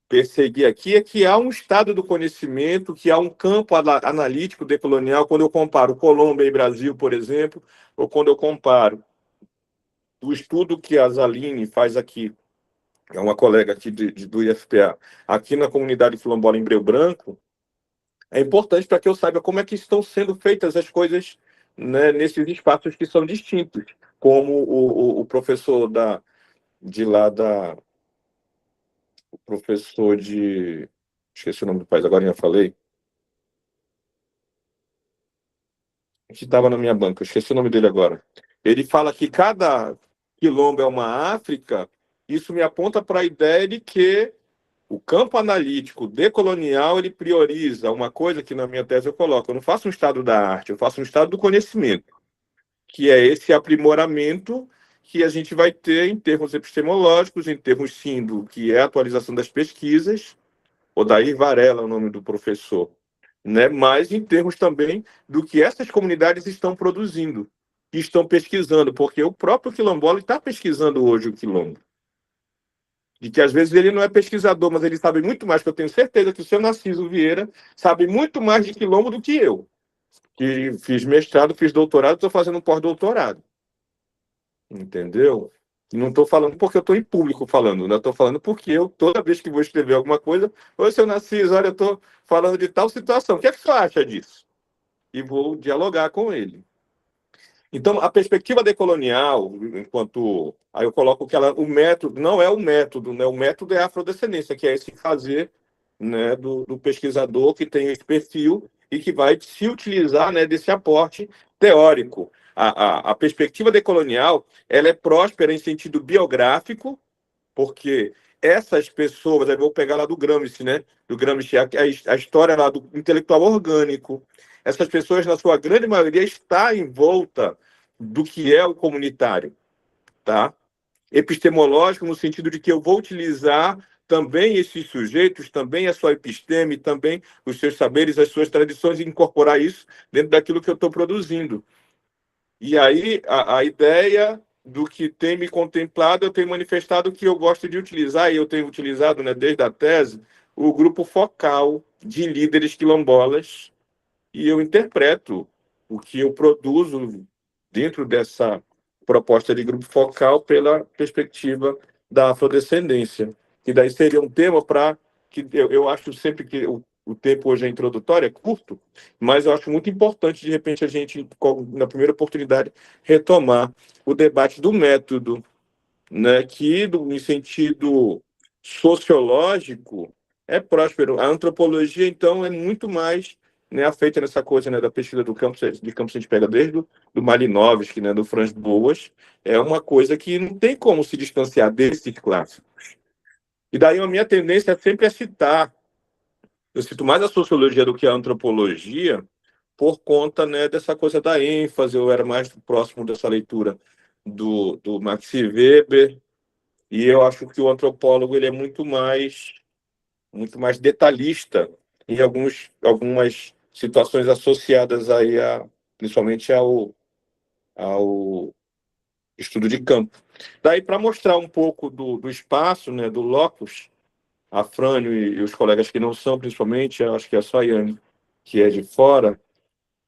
perseguir aqui é que há um estado do conhecimento, que há um campo analítico decolonial, quando eu comparo Colômbia e Brasil, por exemplo, ou quando eu comparo o estudo que a Zaline faz aqui, é uma colega aqui do IFPA, aqui na comunidade quilombola em Breu Branco, é importante para que eu saiba como é que estão sendo feitas as coisas, né, nesses espaços que são distintos, como o professor de lá da... O professor de... Esqueci o nome do país, agora já falei. Que estava na minha banca, eu esqueci o nome dele agora. Ele fala que cada quilombo é uma África, isso me aponta para a ideia de que o campo analítico decolonial ele prioriza uma coisa que na minha tese eu coloco, eu não faço um estado da arte, eu faço um estado do conhecimento, que é esse aprimoramento que a gente vai ter em termos epistemológicos, em termos, sim, do que é a atualização das pesquisas. Odair Varela é o nome do professor, né? Mas em termos também do que essas comunidades estão produzindo, estão pesquisando, porque o próprio quilombola está pesquisando hoje o quilombo. E que às vezes ele não é pesquisador, mas ele sabe muito mais, que eu tenho certeza que o seu Narciso Vieira sabe muito mais de quilombo do que eu, que fiz mestrado, fiz doutorado, estou fazendo um pós-doutorado. Entendeu? E não estou falando porque eu estou em público falando, né? Estou falando porque eu, toda vez que vou escrever alguma coisa, oi, seu Narciso, olha, eu estou falando de tal situação, o que é que você acha disso? E vou dialogar com ele. Então, a perspectiva decolonial, enquanto... Aí eu coloco que o método não é o método, né? O método é a afrodescendência, que é esse fazer, né, do pesquisador que tem esse perfil e que vai se utilizar, né, desse aporte teórico. A perspectiva decolonial ela é próspera em sentido biográfico, porque essas pessoas, eu vou pegar lá do Gramsci, né? Do Gramsci, a história lá do intelectual orgânico. Essas pessoas, na sua grande maioria, está em volta do que é o comunitário, tá? Epistemológico, no sentido de que eu vou utilizar também esses sujeitos, também a sua episteme, também os seus saberes, as suas tradições, e incorporar isso dentro daquilo que eu estou produzindo. E aí, a ideia do que tem me contemplado, eu tenho manifestado que eu gosto de utilizar, e eu tenho utilizado, né, desde a tese, o grupo focal de líderes quilombolas, e eu interpreto o que eu produzo dentro dessa proposta de grupo focal pela perspectiva da afrodescendência. E daí seria um tema para que eu acho sempre que o tempo hoje é introdutório, é curto, mas eu acho muito importante, de repente, a gente, na primeira oportunidade, retomar o debate do método, né, que, em sentido sociológico, é próspero. A antropologia, então, é muito mais, né, feita nessa coisa, né, da pesquisa de campo a gente pega desde do Malinowski, né, do Franz Boas, é uma coisa que não tem como se distanciar desses clássicos. E daí a minha tendência é sempre citar, eu cito mais a sociologia do que a antropologia, por conta, né, dessa coisa da ênfase, eu era mais próximo dessa leitura do Max Weber, e eu acho que o antropólogo ele é muito mais detalhista em algumas situações associadas aí principalmente ao estudo de campo. Daí, para mostrar um pouco do espaço, né, do locus, a Frânio e os colegas que não são, principalmente, eu acho que é só a Yane, que é de fora,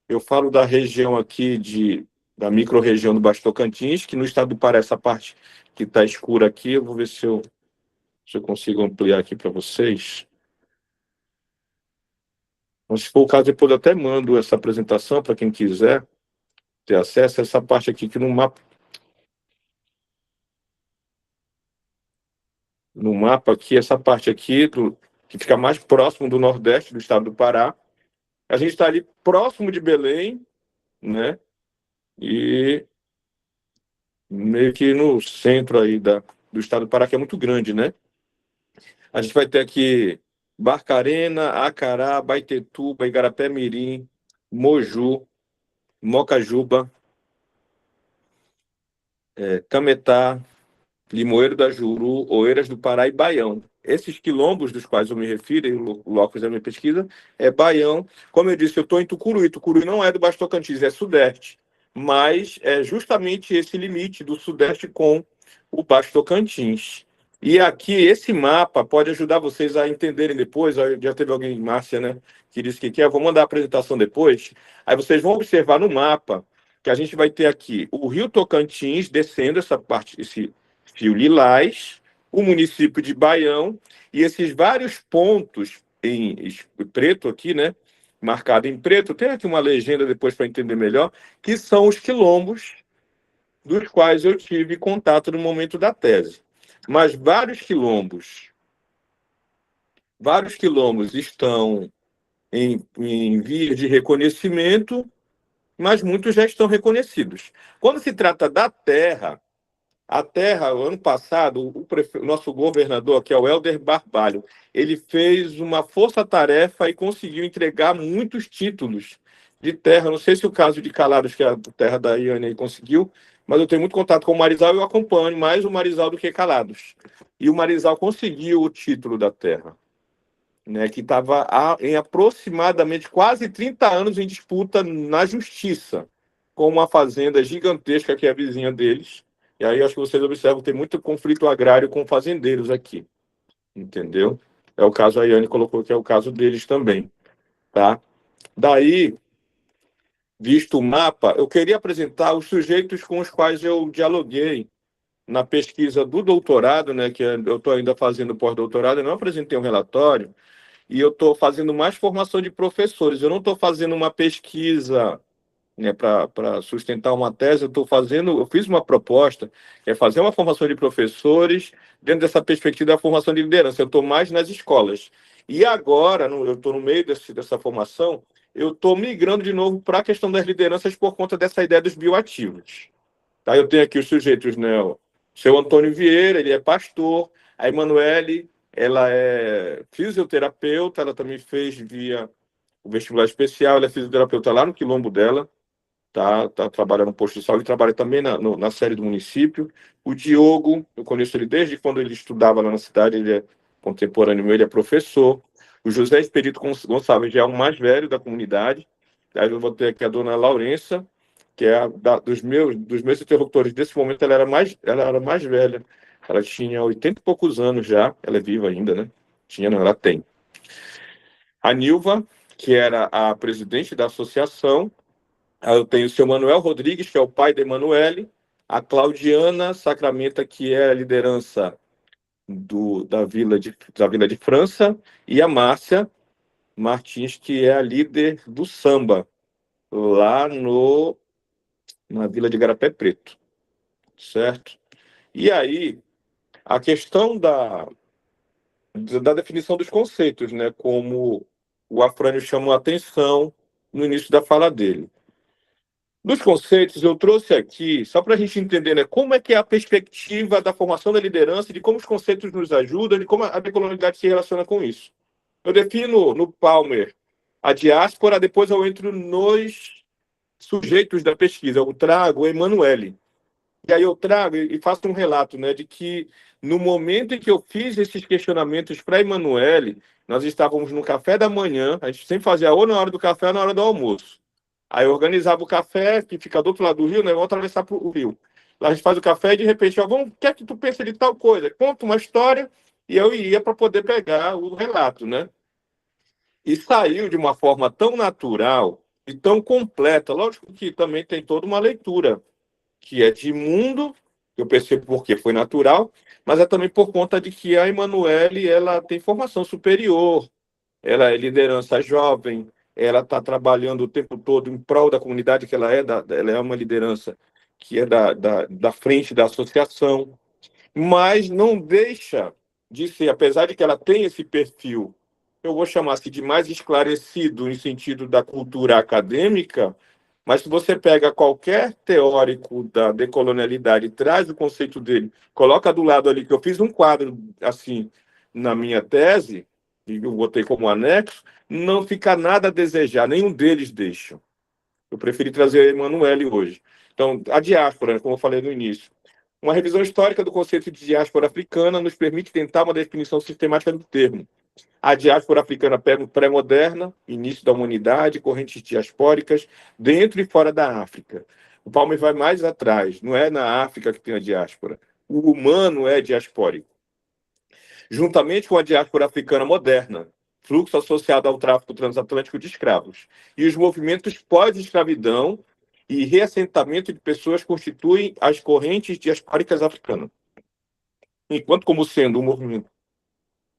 eu falo da região aqui, da micro-região do Baixo Tocantins, que no estado do Pará, essa parte que está escura aqui, eu vou ver se eu consigo ampliar aqui para vocês. Mas, se for o caso, depois eu até mando essa apresentação para quem quiser ter acesso a essa parte aqui, que no mapa aqui, essa parte aqui, que fica mais próximo do Nordeste do estado do Pará. A gente está ali próximo de Belém, né? E meio que no centro aí do estado do Pará, que é muito grande, né? A gente vai ter aqui Barcarena, Acará, Baitetuba, Igarapé-Mirim, Moju, Mocajuba, Cametá, Limoeiro da Juru, Oeiras do Pará e Baião. Esses quilombos dos quais eu me refiro, e o locus da minha pesquisa, é Baião. Como eu disse, eu estou em Tucuruí. Tucuruí não é do Baixo Tocantins, é Sudeste. Mas é justamente esse limite do Sudeste com o Baixo Tocantins. E aqui, esse mapa pode ajudar vocês a entenderem depois. Já teve alguém, Márcia, né, que disse que quer. Eu vou mandar a apresentação depois. Aí vocês vão observar no mapa que a gente vai ter aqui o Rio Tocantins descendo essa parte, esse Rio Lilás, o município de Baião e esses vários pontos em preto aqui, né? Marcado em preto, tem aqui uma legenda depois para entender melhor, que são os quilombos dos quais eu tive contato no momento da tese. Mas vários quilombos estão em vias de reconhecimento, mas muitos já estão reconhecidos. Quando se trata da terra, a terra, ano passado, o nosso governador, que é o Helder Barbalho, ele fez uma força-tarefa e conseguiu entregar muitos títulos de terra. Não sei se o caso de Calados, que é a terra da Iane, conseguiu, mas eu tenho muito contato com o Marizal e eu acompanho mais o Marizal do que Calados. E o Marizal conseguiu o título da terra, né, que estava em aproximadamente quase 30 anos em disputa na justiça, com uma fazenda gigantesca que é a vizinha deles. E aí acho que vocês observam que tem muito conflito agrário com fazendeiros aqui, entendeu? É o caso, a Yane colocou que é o caso deles também, tá? Daí, visto o mapa, eu queria apresentar os sujeitos com os quais eu dialoguei na pesquisa do doutorado, né, que eu estou ainda fazendo pós-doutorado, eu não apresentei um relatório, e eu estou fazendo mais formação de professores. Eu não estou fazendo uma pesquisa, né, para sustentar uma tese, eu fiz uma proposta, que é fazer uma formação de professores dentro dessa perspectiva da formação de liderança. Eu estou mais nas escolas. E agora, eu estou no meio dessa formação, eu estou migrando de novo para a questão das lideranças por conta dessa ideia dos bioativos. Tá? Eu tenho aqui os sujeitos, né? O seu Antônio Vieira, ele é pastor, a Emanuele, ela é fisioterapeuta, ela também fez via o vestibular especial, ela é fisioterapeuta lá no quilombo dela, tá trabalhando no posto de saúde, trabalha também na série do município. O Diogo, eu conheço ele desde quando ele estudava lá na cidade, ele é contemporâneo meu, ele é professor. O José Expedito Gonçalves já é o mais velho da comunidade. Aí eu vou ter aqui a dona Laurença, que é dos meus interlocutores desse momento, ela era mais velha. Ela tinha 80 e poucos anos já, ela é viva ainda, né? Tinha, não, ela tem. A Nilva, que era a presidente da associação. Aí eu tenho o seu Manuel Rodrigues, que é o pai da Emanuele, a Claudiana Sacramenta, que é a liderança da Vila de França, e a Márcia Martins, que é a líder do samba, lá na Vila de Garapé Preto, certo? E aí, a questão da definição dos conceitos, né? Como o Afrânio chamou a atenção no início da fala dele. Dos conceitos, eu trouxe aqui, só para a gente entender, né, como é que é a perspectiva da formação da liderança, de como os conceitos nos ajudam, de como a decolonialidade se relaciona com isso. Eu defino no Palmer a diáspora, depois eu entro nos sujeitos da pesquisa. Eu trago o Emanuele. E aí eu trago e faço um relato, né, de que no momento em que eu fiz esses questionamentos para a Emanuele, nós estávamos no café da manhã, a gente sempre fazia ou na hora do café ou na hora do almoço. Aí eu organizava o café, que fica do outro lado do rio, né, vamos atravessar para o rio. Lá a gente faz o café e de repente, ó, vamos, o que é que tu pensa de tal coisa? Conta uma história e eu ia para poder pegar o relato, né? E saiu de uma forma tão natural e tão completa. Lógico que também tem toda uma leitura que é de mundo, eu percebo porque foi natural, mas é também por conta de que a Emanuele ela tem formação superior, ela é liderança jovem, ela está trabalhando o tempo todo em prol da comunidade que ela é uma liderança que é da frente da associação, mas não deixa de ser, apesar de que ela tem esse perfil, eu vou chamar assim de mais esclarecido em sentido da cultura acadêmica, mas se você pega qualquer teórico da decolonialidade, traz o conceito dele, coloca do lado ali, que eu fiz um quadro assim na minha tese, e eu botei como anexo, não fica nada a desejar, nenhum deles deixa. Eu preferi trazer a Emanuele hoje. Então, a diáspora, como eu falei no início, uma revisão histórica do conceito de diáspora africana nos permite tentar uma definição sistemática do termo. A diáspora africana pré-moderna, início da humanidade, correntes diaspóricas, dentro e fora da África. O Palmer vai mais atrás, não é na África que tem a diáspora. O humano é diaspórico. Juntamente com a diáspora africana moderna, fluxo associado ao tráfico transatlântico de escravos. E os movimentos pós-escravidão e reassentamento de pessoas constituem as correntes diaspóricas africanas. Enquanto como sendo um movimento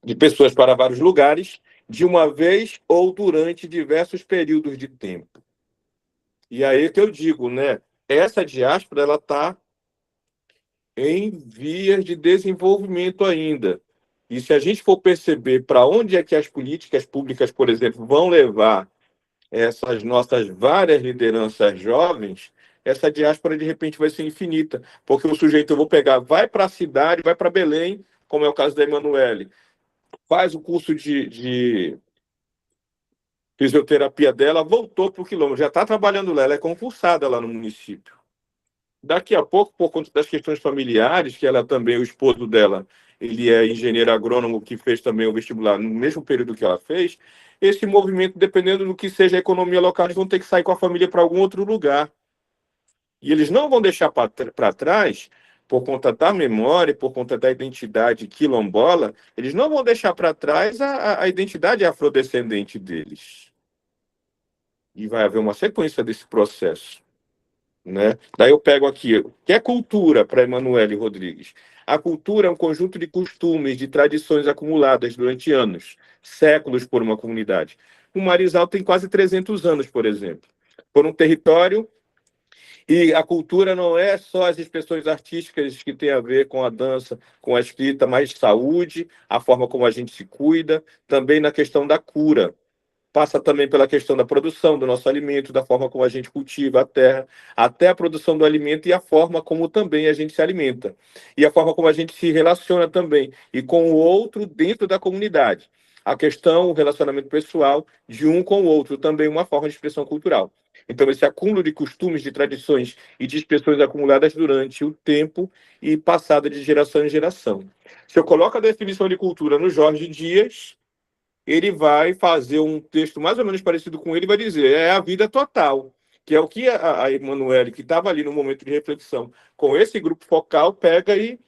de pessoas para vários lugares, de uma vez ou durante diversos períodos de tempo. E aí que eu digo, né? Essa diáspora ela está em vias de desenvolvimento ainda. E se a gente for perceber para onde é que as políticas públicas, por exemplo, vão levar essas nossas várias lideranças jovens, essa diáspora de repente vai ser infinita, porque o sujeito eu vou pegar, vai para a cidade, vai para Belém, como é o caso da Emanuele, faz o curso de fisioterapia dela, voltou para o quilômetro, já está trabalhando lá, ela é concursada lá no município. Daqui a pouco, por conta das questões familiares, que ela também, o esposo dela, ele é engenheiro agrônomo que fez também o vestibular no mesmo período que ela fez, esse movimento, dependendo do que seja a economia local, eles vão ter que sair com a família para algum outro lugar. E eles não vão deixar para trás, por conta da memória, por conta da identidade quilombola, eles não vão deixar para trás a identidade afrodescendente deles. E vai haver uma sequência desse processo. Né? Daí eu pego aqui, o que é cultura para Emanuele Rodrigues? A cultura é um conjunto de costumes, de tradições acumuladas durante anos, séculos por uma comunidade. O Marizal tem quase 300 anos, por exemplo. Por um território, e a cultura não é só as expressões artísticas que têm a ver com a dança, com a escrita, mas saúde, a forma como a gente se cuida, também na questão da cura. Passa também pela questão da produção do nosso alimento, da forma como a gente cultiva a terra, até a produção do alimento e a forma como também a gente se alimenta. E a forma como a gente se relaciona também, e com o outro dentro da comunidade. A questão, o relacionamento pessoal de um com o outro, também uma forma de expressão cultural. Então, esse acúmulo de costumes, de tradições e de expressões acumuladas durante o tempo e passada de geração em geração. Se eu coloco a definição de cultura no Jorge Dias, ele vai fazer um texto mais ou menos parecido com ele e vai dizer, é a vida total, que é o que a Emanuele, que estava ali no momento de reflexão, com esse grupo focal, pega e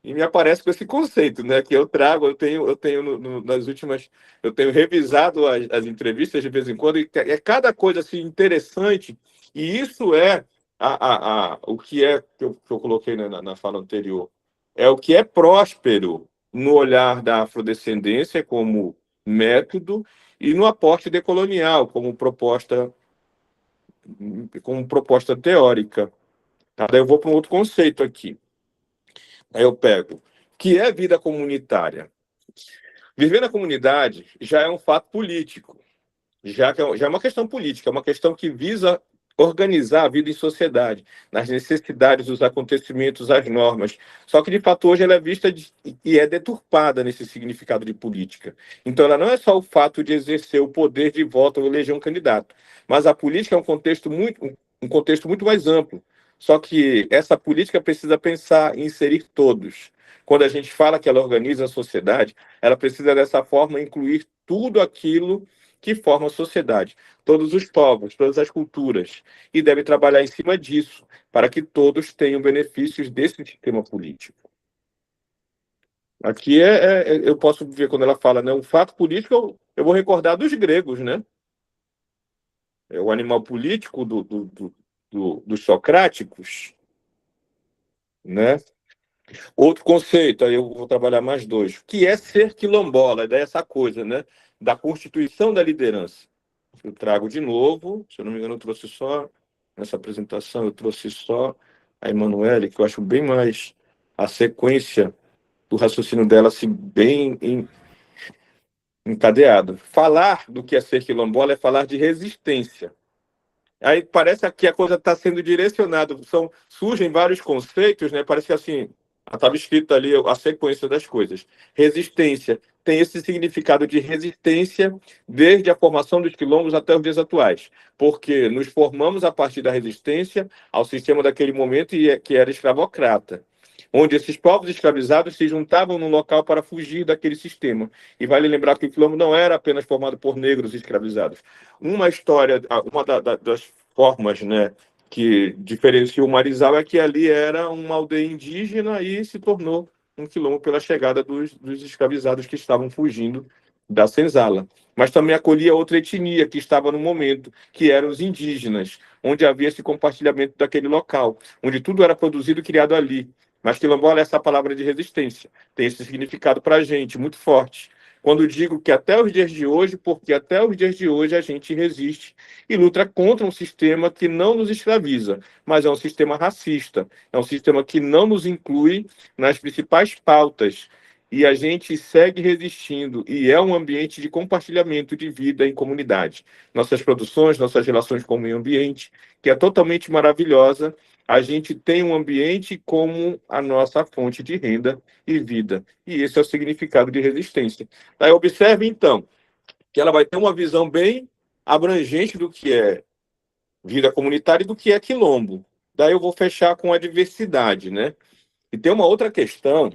me aparece com esse conceito, né? Que eu trago, eu tenho nas últimas, eu tenho revisado as entrevistas de vez em quando, e é cada coisa assim interessante, e isso é o que é que eu coloquei na fala anterior, é o que é próspero no olhar da afrodescendência como método e no aporte decolonial como proposta teórica. Tá? Daí eu vou para um outro conceito aqui. Aí eu pego, que é vida comunitária. Viver na comunidade já é um fato político, já é uma questão política, é uma questão que visa organizar a vida em sociedade, nas necessidades, os acontecimentos, as normas. Só que, de fato, hoje ela é vista e é deturpada nesse significado de política. Então, ela não é só o fato de exercer o poder de voto ou eleger um candidato, mas a política é um contexto muito mais amplo. Só que essa política precisa pensar em inserir todos. Quando a gente fala que ela organiza a sociedade, ela precisa, dessa forma, incluir tudo aquilo que forma a sociedade, todos os povos, todas as culturas, e deve trabalhar em cima disso, para que todos tenham benefícios desse sistema político. Aqui eu posso ver quando ela fala, né, o fato político, eu vou recordar dos gregos, né? É o animal político dos socráticos, né? Outro conceito, aí eu vou trabalhar mais dois, que é ser quilombola, daí essa coisa, né? Da constituição da liderança. Eu trago de novo, se eu não me engano, eu trouxe só, nessa apresentação, eu trouxe só a Emanuele, que eu acho bem mais a sequência do raciocínio dela, assim, bem encadeado. Falar do que é ser quilombola é falar de resistência. Aí parece que a coisa está sendo direcionada, surgem vários conceitos, né? Parece que assim, estava escrito ali a sequência das coisas. Resistência tem esse significado de resistência desde a formação dos quilombos até os dias atuais, porque nos formamos a partir da resistência ao sistema daquele momento que era escravocrata, onde esses povos escravizados se juntavam num local para fugir daquele sistema. E vale lembrar que o quilombo não era apenas formado por negros escravizados. Uma história, das formas, né, que diferenciou o Marizal é que ali era uma aldeia indígena e se tornou um quilombo pela chegada dos escravizados que estavam fugindo da senzala. Mas também acolhia outra etnia que estava no momento, que eram os indígenas, onde havia esse compartilhamento daquele local, onde tudo era produzido e criado ali. Mas quilombola é essa palavra de resistência, tem esse significado para a gente, muito forte. Quando digo que até os dias de hoje, porque até os dias de hoje a gente resiste e luta contra um sistema que não nos escraviza, mas é um sistema racista, é um sistema que não nos inclui nas principais pautas. E a gente segue resistindo, e é um ambiente de compartilhamento de vida em comunidade. Nossas produções, nossas relações com o meio ambiente, que é totalmente maravilhosa, a gente tem um ambiente como a nossa fonte de renda e vida. E esse é o significado de resistência. Daí observe, então, que ela vai ter uma visão bem abrangente do que é vida comunitária e do que é quilombo. Daí eu vou fechar com a diversidade, né? E tem uma outra questão,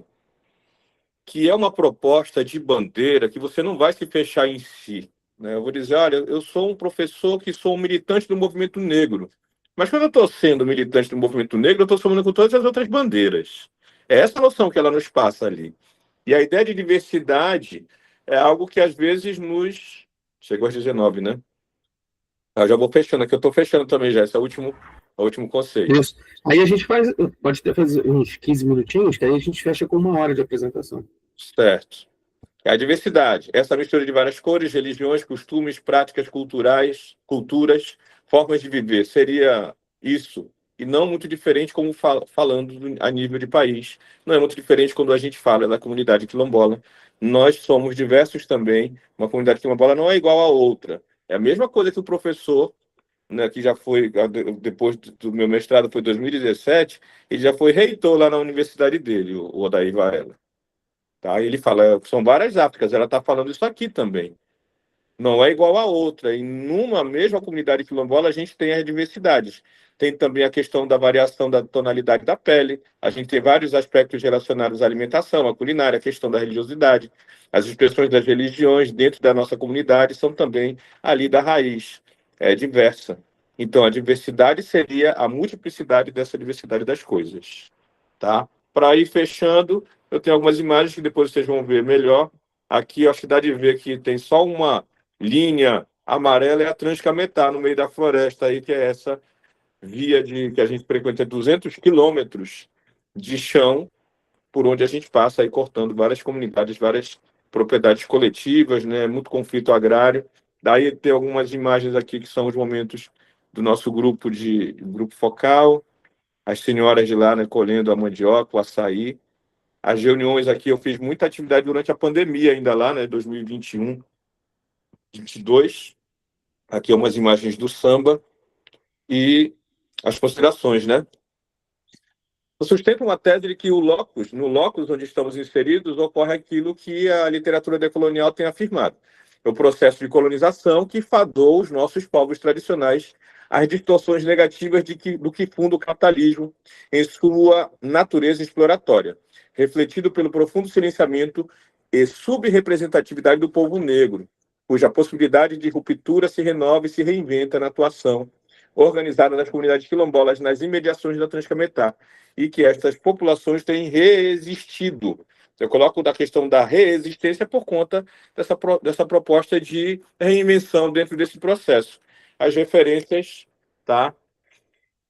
que é uma proposta de bandeira que você não vai se fechar em si, né? Eu vou dizer, olha, eu sou um professor que sou um militante do movimento negro. Mas quando eu estou sendo militante do movimento negro, eu estou somando com todas as outras bandeiras. É essa noção que ela nos passa ali. E a ideia de diversidade é algo que às vezes nos... Chegou às 19, né? Eu já vou fechando aqui, eu estou fechando também já, esse é o último conceito. Isso. Aí a gente pode até fazer uns 15 minutinhos, que aí a gente fecha com 1 hora de apresentação. Certo. É a diversidade, essa mistura de várias cores, religiões, costumes, práticas culturais, culturas, formas de viver. Seria isso. E não muito diferente como falando a nível de país. Não é muito diferente quando a gente fala da comunidade quilombola. Nós somos diversos também. Uma comunidade quilombola não é igual a outra. É a mesma coisa que o professor, né, que já foi, depois do meu mestrado, foi em 2017, ele já foi reitor lá na universidade dele, o Odair Varela. Tá? Ele fala, são várias Áfricas, ela está falando isso aqui também. Não é igual a outra. E numa mesma comunidade quilombola, a gente tem as diversidades. Tem também a questão da variação da tonalidade da pele. A gente tem vários aspectos relacionados à alimentação, à culinária, a questão da religiosidade. As expressões das religiões dentro da nossa comunidade são também ali da raiz, diversa. Então, a diversidade seria a multiplicidade dessa diversidade das coisas. Tá? Para ir fechando, eu tenho algumas imagens que depois vocês vão ver melhor. Aqui, acho que dá de ver que tem só uma linha amarela, é a Transcametá, no meio da floresta, aí, que é essa via que a gente frequenta 200 quilômetros de chão, por onde a gente passa aí cortando várias comunidades, várias propriedades coletivas, né? Muito conflito agrário. Daí tem algumas imagens aqui que são os momentos do nosso grupo focal, as senhoras de lá, né, colhendo a mandioca, o açaí. As reuniões aqui, eu fiz muita atividade durante a pandemia ainda lá, né, 2021, 22. Aqui umas imagens do samba e as considerações, né? Eu sustento uma tese de que no locus onde estamos inseridos, ocorre aquilo que a literatura decolonial tem afirmado. É o processo de colonização que fadou os nossos povos tradicionais as distorções negativas do que funda o capitalismo em sua natureza exploratória, refletido pelo profundo silenciamento e subrepresentatividade do povo negro, cuja possibilidade de ruptura se renova e se reinventa na atuação organizada das comunidades quilombolas nas imediações da Transcametá, e que estas populações têm resistido. Eu coloco da questão da resistência por conta dessa proposta de reinvenção dentro desse processo. As referências, tá,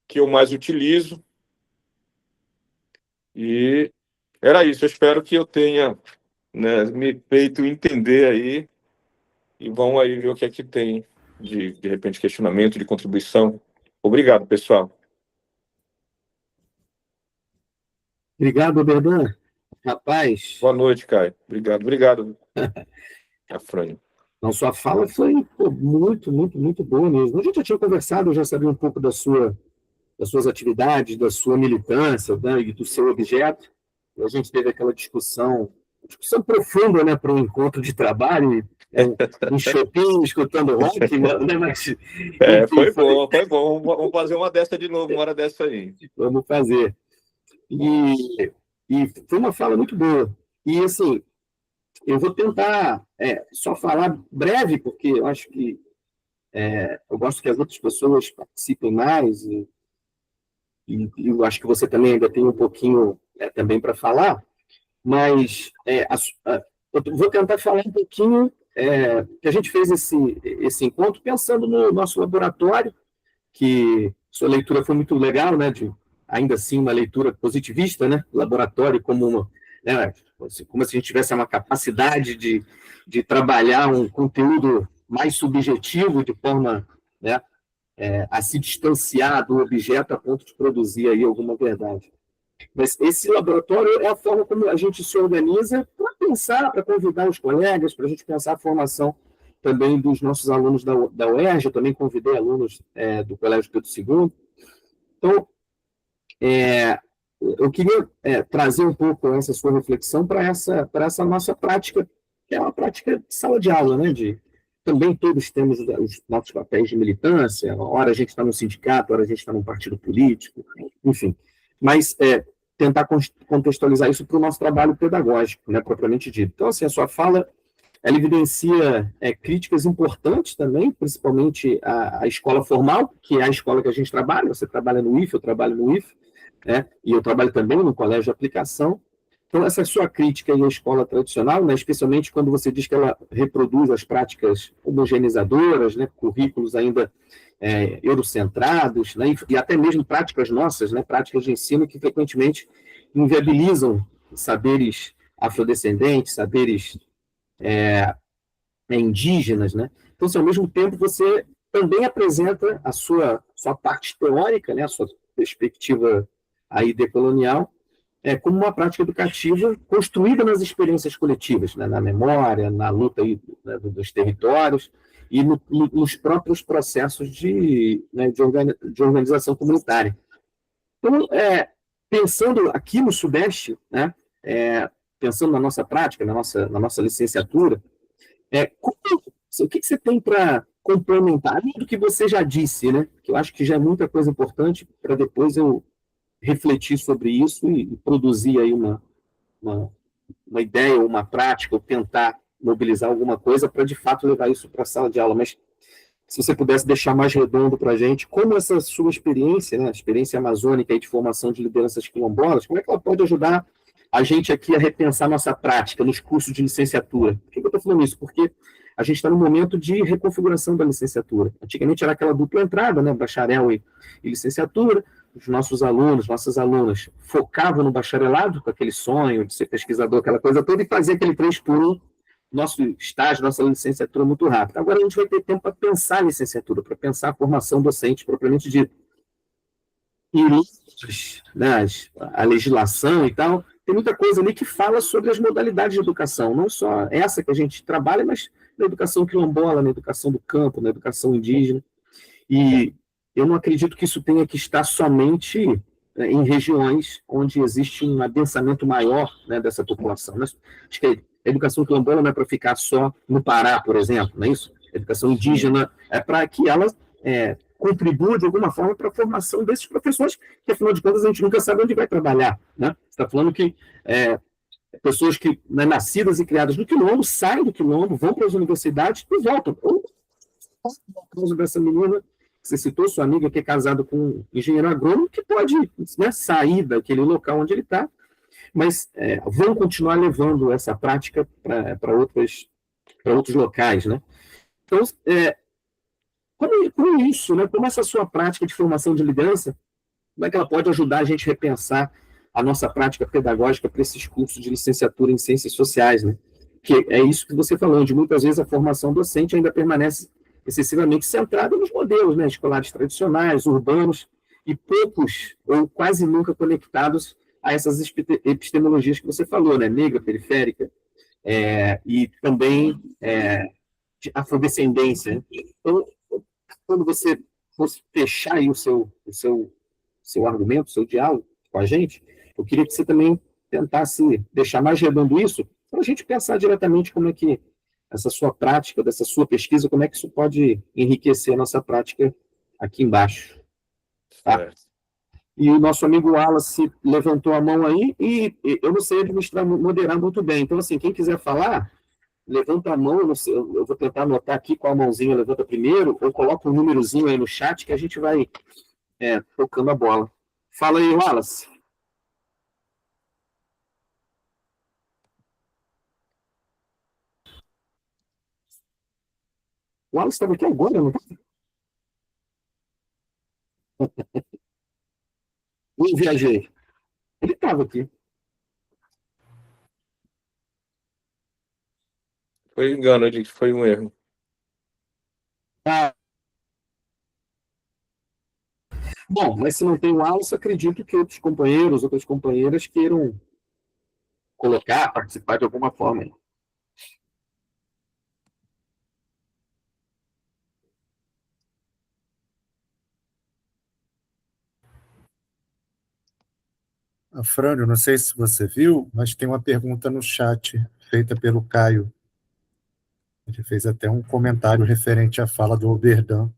que eu mais utilizo. E era isso. Eu espero que eu tenha, né, me feito entender aí. E vamos aí ver o que é que tem de repente, questionamento, de contribuição. Obrigado, pessoal. Obrigado, Berdan. Rapaz. Boa noite, Caio. Obrigado, Afrânio. Não, sua fala foi muito, muito, muito boa mesmo. A gente já tinha conversado, eu já sabia um pouco das suas atividades, da sua militância, né, e do seu objeto. A gente teve aquela discussão profunda, né, para um encontro de trabalho, um shopping, escutando rock, né, mas, foi bom. Vamos fazer uma dessa de novo, uma hora dessa aí. Vamos fazer. E foi uma fala muito boa. E, assim, eu vou tentar só falar breve, porque eu acho que eu gosto que as outras pessoas participem mais, e eu acho que você também ainda tem um pouquinho também para falar, mas eu vou tentar falar um pouquinho que a gente fez esse encontro pensando no nosso laboratório, que sua leitura foi muito legal, né, ainda assim uma leitura positivista, né, laboratório como como se a gente tivesse uma capacidade de trabalhar um conteúdo mais subjetivo, de forma, né, a se distanciar do objeto a ponto de produzir aí alguma verdade. Mas esse laboratório é a forma como a gente se organiza para pensar, para convidar os colegas, para a gente pensar a formação também dos nossos alunos da UERJ. Eu também convidei alunos do Colégio Pedro II. Então, eu queria trazer um pouco essa sua reflexão para essa nossa prática, que é uma prática de sala de aula, né? Também todos temos os nossos papéis de militância, hora a gente está no sindicato, hora a gente está num partido político, enfim. Mas tentar contextualizar isso para o nosso trabalho pedagógico, né, propriamente dito. Então, assim, a sua fala, ela evidencia críticas importantes também, principalmente a escola formal, que é a escola que a gente trabalha. Você trabalha no IF, eu trabalho no IF, né, e eu trabalho também no colégio de aplicação. Então, essa sua crítica à escola tradicional, né, especialmente quando você diz que ela reproduz as práticas homogeneizadoras, né, currículos ainda eurocentrados, né, e até mesmo práticas nossas, né, práticas de ensino que frequentemente inviabilizam saberes afrodescendentes, saberes indígenas, né? Então, assim, ao mesmo tempo, você também apresenta a sua parte teórica, né, a sua perspectiva aí decolonial, como uma prática educativa construída nas experiências coletivas, né, na memória, na luta aí, né, dos territórios e nos próprios processos de organização comunitária. Então, pensando aqui no Sudeste, né, pensando na nossa prática, na nossa licenciatura, o que você tem para complementar, além do que você já disse, né, que eu acho que já é muita coisa importante para depois eu refletir sobre isso e produzir aí uma ideia, uma prática, ou tentar mobilizar alguma coisa para, de fato, levar isso para a sala de aula. Mas se você pudesse deixar mais redondo para a gente, como essa sua experiência, né, a experiência amazônica e de formação de lideranças quilombolas, como é que ela pode ajudar a gente aqui a repensar nossa prática nos cursos de licenciatura? Por que eu estou falando isso? Porque a gente está no momento de reconfiguração da licenciatura. Antigamente era aquela dupla entrada, né, bacharel e licenciatura. Os nossos alunos, nossas alunas, focavam no bacharelado, com aquele sonho de ser pesquisador, aquela coisa toda, e fazia aquele 3x1, nosso estágio, nossa licenciatura muito rápido. Agora a gente vai ter tempo para pensar a licenciatura, para pensar a formação docente propriamente dita. E né, a legislação e tal, tem muita coisa ali que fala sobre as modalidades de educação, não só essa que a gente trabalha, mas na educação quilombola, na educação do campo, na educação indígena. E eu não acredito que isso tenha que estar somente em regiões onde existe um adensamento maior, né, dessa população. Mas acho que a educação quilombola não é para ficar só no Pará, por exemplo, não é isso? A educação indígena é para que ela contribua de alguma forma para a formação desses professores, que afinal de contas a gente nunca sabe onde vai trabalhar, né? Você está falando que pessoas que, né, nascidas e criadas no Quilombo, saem do Quilombo, vão para as universidades e voltam. Ou, no caso dessa menina, você citou, sua amiga que é casada com um engenheiro agrônomo, que pode, né, sair daquele local onde ele está, mas vão continuar levando essa prática para outros locais, né? Então, como isso, né, como essa sua prática de formação de liderança, como é que ela pode ajudar a gente a repensar a nossa prática pedagógica para esses cursos de licenciatura em ciências sociais, né? Que é isso que você falou, de muitas vezes a formação docente ainda permanece excessivamente centrada nos modelos, né, escolares tradicionais, urbanos, e poucos ou quase nunca conectados a essas epistemologias que você falou, né, negra, periférica, e também de afrodescendência. Então, quando você fosse fechar aí o seu argumento, o seu diálogo com a gente, eu queria que você também tentasse deixar mais redondo isso, para a gente pensar diretamente como é que essa sua prática, dessa sua pesquisa, como é que isso pode enriquecer a nossa prática aqui embaixo. Tá? E o nosso amigo Wallace levantou a mão aí e eu não sei administrar, moderar muito bem. Então, assim, quem quiser falar, levanta a mão, eu vou tentar anotar aqui qual mãozinha levanta primeiro, ou coloca um númerozinho aí no chat que a gente vai tocando a bola. Fala aí, Wallace. O Wallace estava aqui agora, não? Eu viajei. Ele estava aqui. Foi engano, ele foi um erro. Ah, bom, mas se não tem o Wallace, acredito que outros companheiros, outras companheiras queiram colocar, participar de alguma forma. Afrânio, não sei se você viu, mas tem uma pergunta no chat feita pelo Caio. Ele fez até um comentário referente à fala do Oberdan.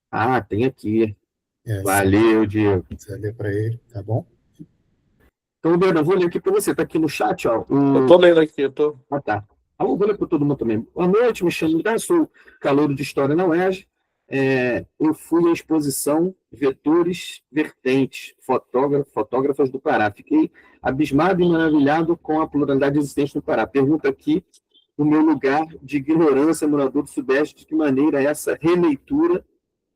Ah, tem aqui. Valeu, Diego. Você lê para ele, tá bom? Então, Oberdan, vou ler aqui para você. Está aqui no chat, ó. Eu estou lendo aqui, eu estou. Ah, tá. Vou ler para todo mundo também. Boa noite, me chamo Dan, sou calouro de História na UERJ. Eu fui à exposição Vetores Vertentes, Fotógrafas do Pará. Fiquei abismado e maravilhado com a pluralidade existente no Pará. Pergunta aqui o meu lugar de ignorância, morador do Sudeste, de que maneira essa releitura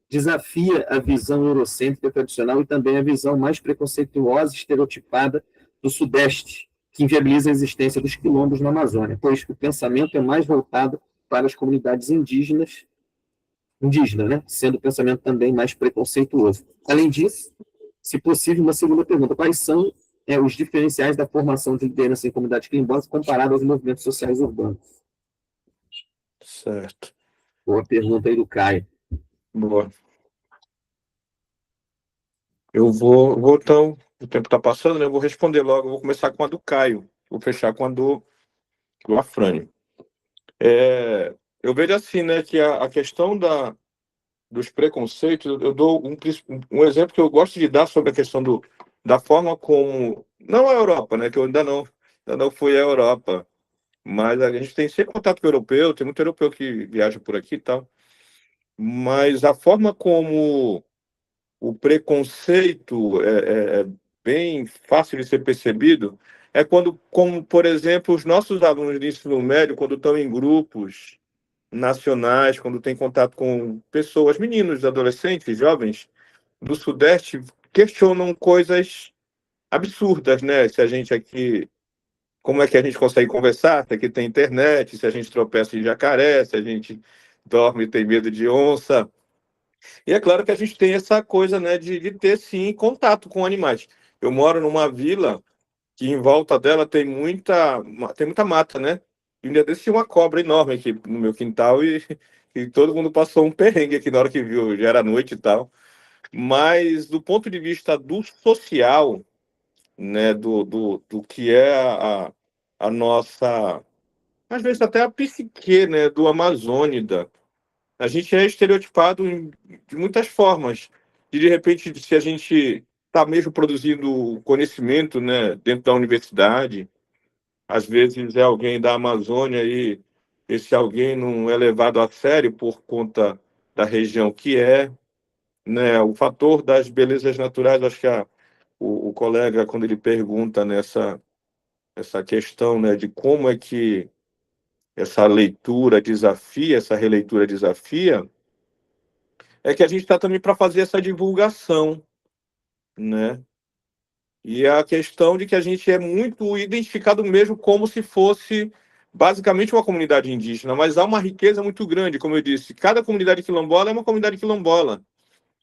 desafia a visão eurocêntrica tradicional e também a visão mais preconceituosa e estereotipada do Sudeste, que inviabiliza a existência dos quilombos na Amazônia, pois o pensamento é mais voltado para as comunidades indígenas, né? Sendo o pensamento também mais preconceituoso. Além disso, se possível, uma segunda pergunta: quais são os diferenciais da formação de liderança em comunidades quilombolas comparado aos movimentos sociais urbanos? Certo. Boa pergunta aí do Caio. Boa. Eu vou então, o tempo está passando, né? Eu vou responder logo, eu vou começar com a do Caio, vou fechar com a do Afrânio. Eu vejo assim, né, que a questão dos preconceitos, eu dou um exemplo que eu gosto de dar sobre a questão da forma como, não a Europa, né, que eu ainda não fui à Europa, mas a gente tem sempre contato com o europeu, tem muito europeu que viaja por aqui e tal, mas a forma como o preconceito é bem fácil de ser percebido é quando, como, por exemplo, os nossos alunos de ensino médio, quando estão em grupos nacionais, quando têm contato com pessoas, meninos, adolescentes, jovens do Sudeste, questionam coisas absurdas, né? Se a gente aqui, como é que a gente consegue conversar? Se aqui tem internet, se a gente tropeça em jacaré, se a gente dorme e tem medo de onça. E é claro que a gente tem essa coisa, né, de ter, sim, contato com animais. Eu moro numa vila que em volta dela tem muita mata, né? E um dia desse tinha uma cobra enorme aqui no meu quintal e todo mundo passou um perrengue aqui na hora que viu, já era noite e tal. Mas do ponto de vista do social, né, do que é a nossa, às vezes até a psique, né, do amazônida, A gente é estereotipado de muitas formas. E, de repente, se a gente está mesmo produzindo conhecimento, né, dentro da universidade, às vezes é alguém da Amazônia e esse alguém não é levado a sério por conta da região que é, né? O fator das belezas naturais, acho que o colega, quando ele pergunta nessa essa questão, né, de como é que essa leitura desafia, essa releitura desafia, é que a gente está também para fazer essa divulgação, né? E a questão de que a gente é muito identificado mesmo como se fosse basicamente uma comunidade indígena, mas há uma riqueza muito grande, como eu disse, cada comunidade quilombola é uma comunidade quilombola.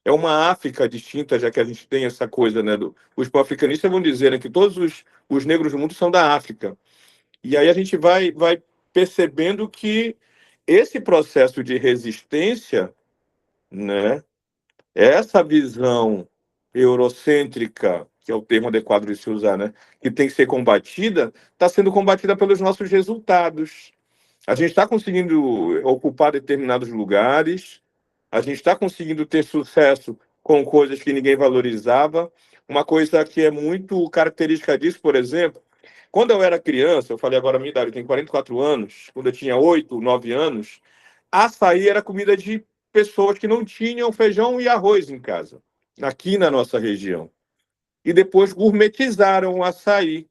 É uma África distinta, já que a gente tem essa coisa, né? Os pan-africanistas vão dizer, né, que todos os negros do mundo são da África. E aí a gente vai percebendo que esse processo de resistência, né, essa visão eurocêntrica, que é o termo adequado de se usar, né, que tem que ser combatida, está sendo combatida pelos nossos resultados. A gente está conseguindo ocupar determinados lugares, a gente está conseguindo ter sucesso com coisas que ninguém valorizava. Uma coisa que é muito característica disso, por exemplo, quando eu era criança, eu falei agora a minha idade, eu tenho 44 anos, quando eu tinha 8, 9 anos, açaí era comida de pessoas que não tinham feijão e arroz em casa, aqui na nossa região. E depois gourmetizaram o açaí.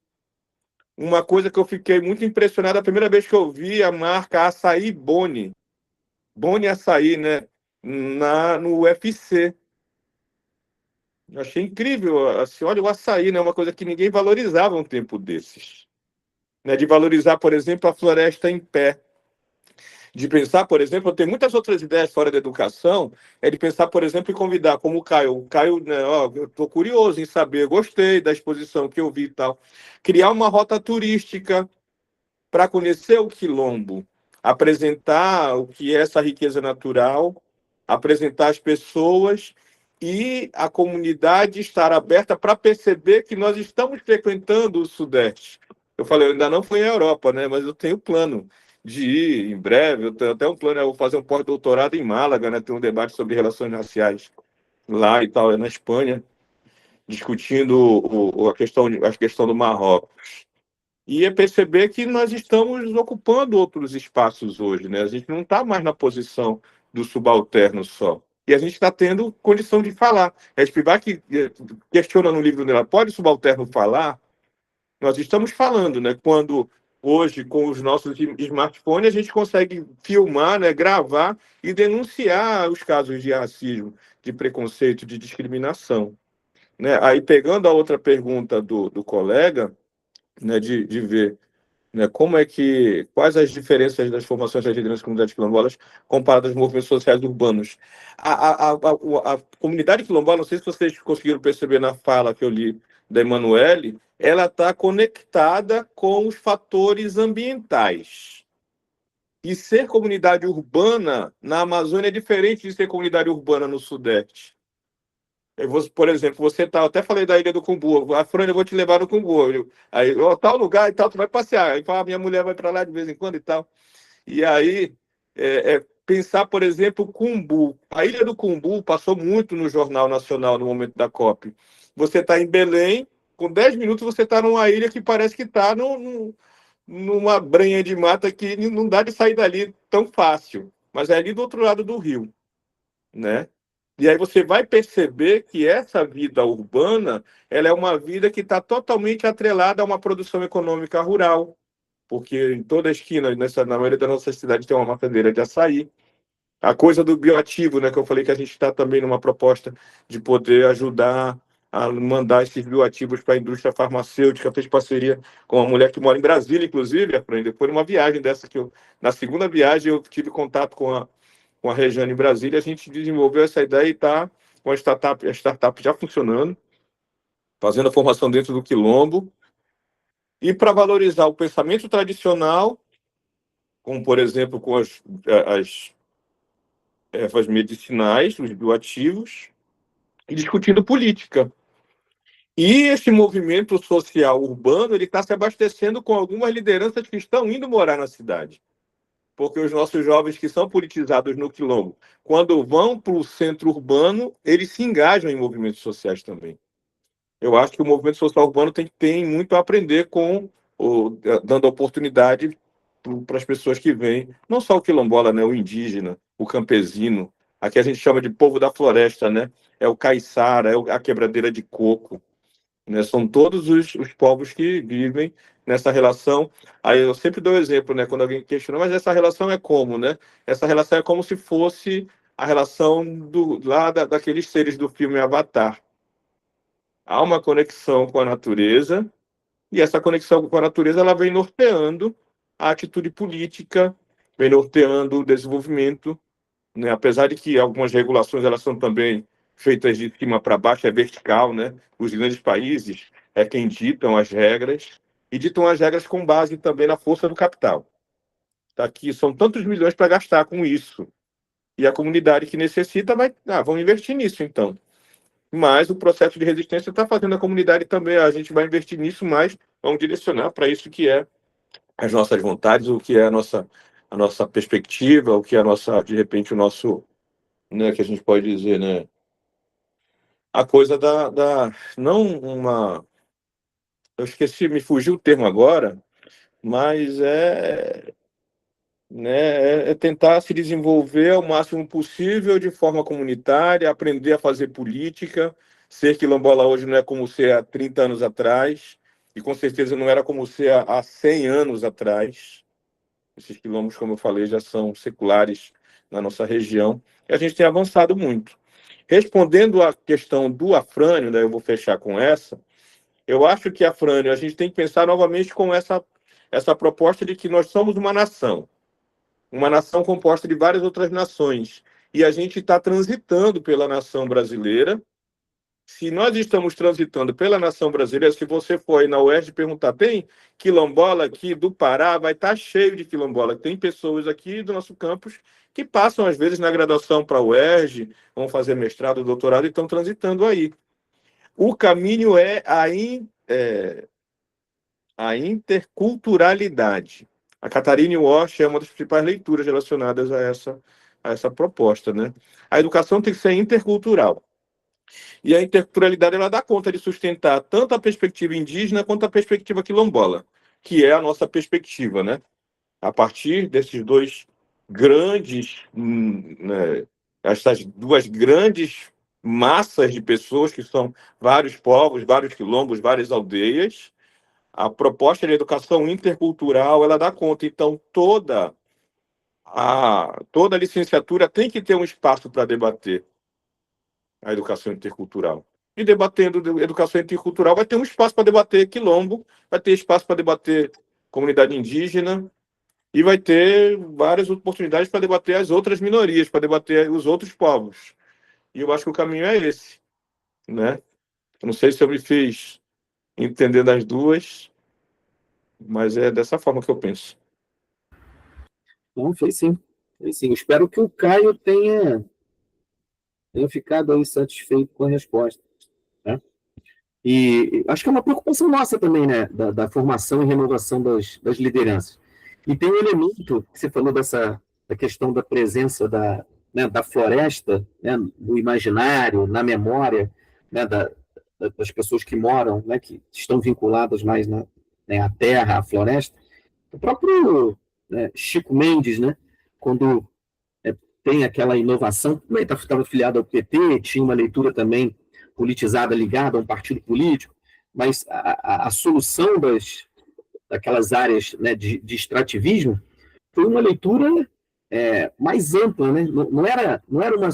Uma coisa que eu fiquei muito impressionado, a primeira vez que eu vi a marca Açaí Boni, Boni Açaí, né, no UFC. Eu achei incrível, assim, olha o açaí, né, uma coisa que ninguém valorizava um tempo desses. Né, de valorizar, por exemplo, a floresta em pé. De pensar, por exemplo, eu tenho muitas outras ideias fora da educação, é de pensar, por exemplo, em convidar, como o Caio. O Caio, né, ó, eu estou curioso em saber, gostei da exposição que eu vi e tal. Criar uma rota turística para conhecer o quilombo, apresentar o que é essa riqueza natural, apresentar as pessoas e a comunidade estar aberta para perceber que nós estamos frequentando o Sudeste. Eu falei, eu ainda não fui à Europa, né? Mas eu tenho plano de ir em breve. Eu tenho até um plano, eu vou fazer um pós-doutorado em Málaga, né? Tem um debate sobre relações raciais lá e tal, na Espanha, discutindo a questão do Marrocos. E é perceber que nós estamos ocupando outros espaços hoje, né? A gente não está mais na posição do subalterno só. E a gente está tendo condição de falar. A Spivak questiona no livro dela, pode o subalterno falar? Nós estamos falando, né? Quando hoje, com os nossos smartphones, a gente consegue filmar, né? Gravar e denunciar os casos de racismo, de preconceito, de discriminação. Né? Aí, pegando a outra pergunta do colega, né, de ver, né, como é que quais as diferenças das formações das lideranças das comunidades quilombolas comparadas aos movimentos sociais urbanos. A comunidade quilombola, não sei se vocês conseguiram perceber na fala que eu li da Emanuele, ela está conectada com os fatores ambientais. E ser comunidade urbana na Amazônia é diferente de ser comunidade urbana no Sudeste. Por exemplo, você tá, eu até falei da Ilha do Cumbu, a Fran, eu vou te levar no Cumbu. Aí, ó, tal lugar e tal, tu vai passear. Aí fala, minha mulher vai para lá de vez em quando e tal. E aí, pensar, por exemplo, o Cumbu. A Ilha do Cumbu passou muito no Jornal Nacional no momento da COP. Você está em Belém, com 10 minutos você está numa ilha que parece que está numa branha de mata que não dá de sair dali tão fácil. Mas é ali do outro lado do rio, né? E aí você vai perceber que essa vida urbana, ela é uma vida que está totalmente atrelada a uma produção econômica rural, porque em toda a esquina, na maioria das nossas cidades, tem uma matadeira de açaí. A coisa do bioativo, né, que eu falei que a gente está também numa proposta de poder ajudar a mandar esses bioativos para a indústria farmacêutica, fez parceria com uma mulher que mora em Brasília, inclusive, aprendeu. Foi uma viagem dessa na segunda viagem, eu tive contato com a Regiane em Brasília, a gente desenvolveu essa ideia e está com a startup já funcionando, fazendo a formação dentro do Quilombo, e para valorizar o pensamento tradicional, como, por exemplo, com as ervas medicinais, os bioativos, e discutindo política. E esse movimento social urbano ele está se abastecendo com algumas lideranças que estão indo morar na cidade. porque os nossos jovens que são politizados no Quilombo, quando vão para o centro urbano, eles se engajam em movimentos sociais também. Eu acho que o movimento social urbano tem muito a aprender dando oportunidade para as pessoas que vêm, não só o quilombola, né, o indígena, o campesino, aqui a gente chama de povo da floresta, né? É o caiçara, a quebradeira de coco, né? São todos os povos que vivem nessa relação. Aí eu sempre dou exemplo, né? Quando alguém questiona, mas essa relação é como, né? Essa relação é como se fosse a relação daqueles seres do filme Avatar. Há uma conexão com a natureza, e essa conexão com a natureza ela vem norteando a atitude política, vem norteando o desenvolvimento, né? Apesar de que algumas regulações elas são também feitas de cima para baixo, é vertical, né? Os grandes países é quem ditam as regras, e ditam as regras com base também na força do capital. Tá aqui, são tantos milhões para gastar com isso, e a comunidade que necessita vão investir nisso, então. Mas o processo de resistência está fazendo a comunidade também, a gente vai investir nisso, mas vamos direcionar para isso que é as nossas vontades, o que é a nossa perspectiva, o que é de repente, o nosso, né, que a gente pode dizer, né, a coisa não uma, eu esqueci, me fugiu o termo agora, mas né, é tentar se desenvolver o máximo possível de forma comunitária, aprender a fazer política. Ser quilombola hoje não é como ser há 30 anos atrás, e com certeza não era como ser há 100 anos atrás. Esses quilombos, como eu falei, já são seculares na nossa região, e a gente tem avançado muito. Respondendo à questão do Afrânio, né, eu vou fechar com essa, eu acho que Afrânio, a gente tem que pensar novamente com essa proposta de que nós somos uma nação composta de várias outras nações, e a gente está transitando pela nação brasileira. Se nós estamos transitando pela nação brasileira, se você for aí na UERJ perguntar, tem quilombola aqui do Pará, vai estar cheio de quilombola. Tem pessoas aqui do nosso campus que passam, às vezes, na graduação para a UERJ, vão fazer mestrado, doutorado e estão transitando aí. O caminho é a interculturalidade. A Katharine Walsh é uma das principais leituras relacionadas a essa proposta, né? A educação tem que ser intercultural. E a interculturalidade ela dá conta de sustentar tanto a perspectiva indígena quanto a perspectiva quilombola, que é a nossa perspectiva, né? A partir desses dois grandes, né, essas duas grandes massas de pessoas, que são vários povos, vários quilombos, várias aldeias, a proposta de educação intercultural ela dá conta. Então, toda a licenciatura tem que ter um espaço para debater a educação intercultural. E debatendo educação intercultural, vai ter um espaço para debater quilombo, vai ter espaço para debater comunidade indígena, e vai ter várias oportunidades para debater as outras minorias, para debater os outros povos. E eu acho que o caminho é esse, né? Eu não sei se eu me fiz entender das duas, mas é dessa forma que eu penso. Não, fez sim. Fez sim. Espero que o Caio tenha ficado aí satisfeito com a resposta, né? E acho que é uma preocupação nossa também, né? Da formação e renovação das lideranças. E tem um elemento que você falou da questão da presença da floresta, né, no imaginário, na memória, né, das pessoas que moram, né, que estão vinculadas mais à terra, à floresta. O próprio, né, Chico Mendes, né, quando tem aquela inovação, também estava afiliado ao PT, tinha uma leitura também politizada ligada a um partido político, mas a solução daquelas áreas, né, de extrativismo foi uma leitura mais ampla, né? Não era uma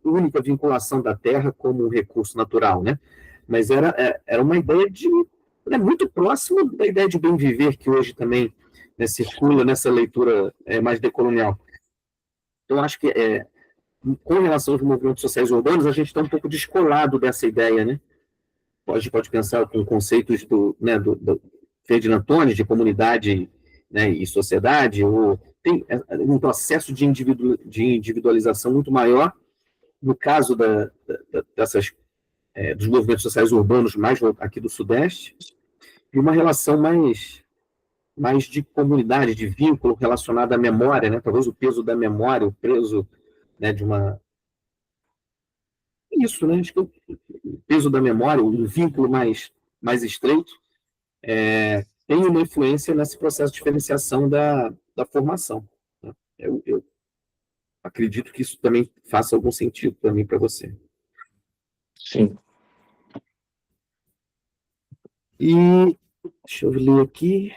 única vinculação da terra como um recurso natural, né? Mas era uma ideia muito próxima da ideia de bem viver que hoje também, né, circula nessa leitura mais decolonial. Então, acho que com relação aos movimentos sociais urbanos, a gente está um pouco descolado dessa ideia, né? Pode pensar com conceitos do Ferdinand Tönnies, de comunidade, né, e sociedade, ou tem um processo de individualização muito maior, no caso dos movimentos sociais urbanos, mais aqui do Sudeste, e uma relação mais mais de comunidade, de vínculo relacionado à memória, né? Talvez o peso da memória, o peso, né, de uma... Isso, né? Acho que o peso da memória, um vínculo mais estreito, tem uma influência nesse processo de diferenciação da formação. Né? Eu acredito que isso também faça algum sentido para mim e para você. Sim. E deixa eu ler aqui.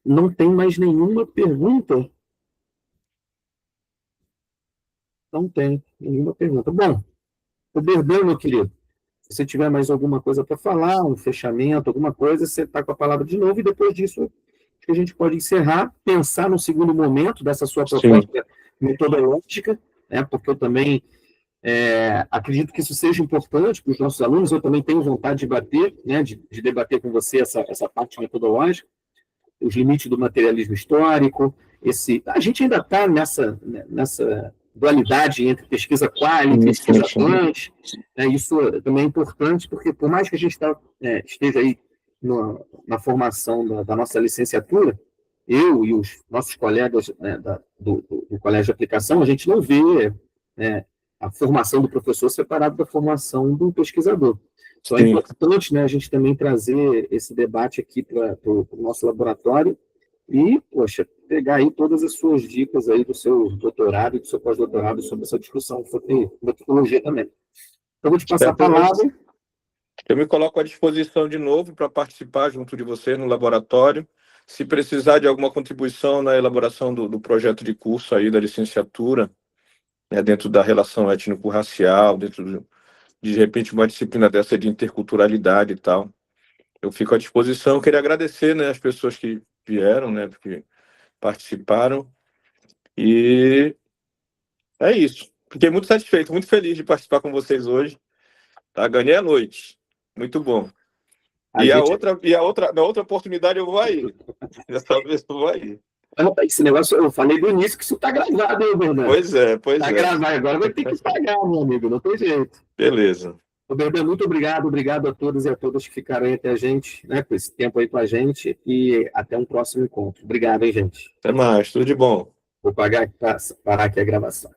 Não tem mais nenhuma pergunta? Não tem nenhuma pergunta. Bom, o Berdão, meu querido, se você tiver mais alguma coisa para falar, um fechamento, alguma coisa, você está com a palavra de novo, e depois disso acho que a gente pode encerrar, pensar no segundo momento dessa sua proposta metodológica, né, porque eu também acredito que isso seja importante para os nossos alunos. Eu também tenho vontade de debater, né, de debater com você essa parte metodológica, os limites do materialismo histórico. A gente ainda está nessa dualidade entre pesquisa quali e pesquisa quant. Isso também é importante, porque por mais que a gente esteja aí na formação da nossa licenciatura, eu e os nossos colegas, né, do Colégio de Aplicação, a gente não vê a formação do professor separado da formação do pesquisador. Então é importante, né, a gente também trazer esse debate aqui para o nosso laboratório e, poxa, pegar aí todas as suas dicas aí do seu doutorado e do seu pós-doutorado sobre essa discussão sobre metodologia também. Então, vou te passar a palavra. Eu me coloco à disposição de novo para participar junto de você no laboratório. Se precisar de alguma contribuição na elaboração do projeto de curso aí da licenciatura, né, dentro da relação étnico-racial, dentro de repente uma disciplina dessa de interculturalidade e tal, eu fico à disposição. Queria agradecer, né, as pessoas que vieram, né, porque participaram, e é isso. Fiquei muito satisfeito, muito feliz de participar com vocês hoje. Tá? Ganhei a noite. Muito bom. Na outra oportunidade eu vou aí. Dessa vez eu vou aí. Esse negócio, eu falei do início que isso tá gravado, hein, Bernardo? Pois é. Tá gravado, agora vai ter que pagar, meu amigo, não tem jeito. Beleza. Bernardo, muito obrigado a todos e a todas que ficaram aí até a gente, né, com esse tempo aí com a gente, e até um próximo encontro. Obrigado, hein, gente. Até mais, tudo de bom. Vou parar aqui a gravação.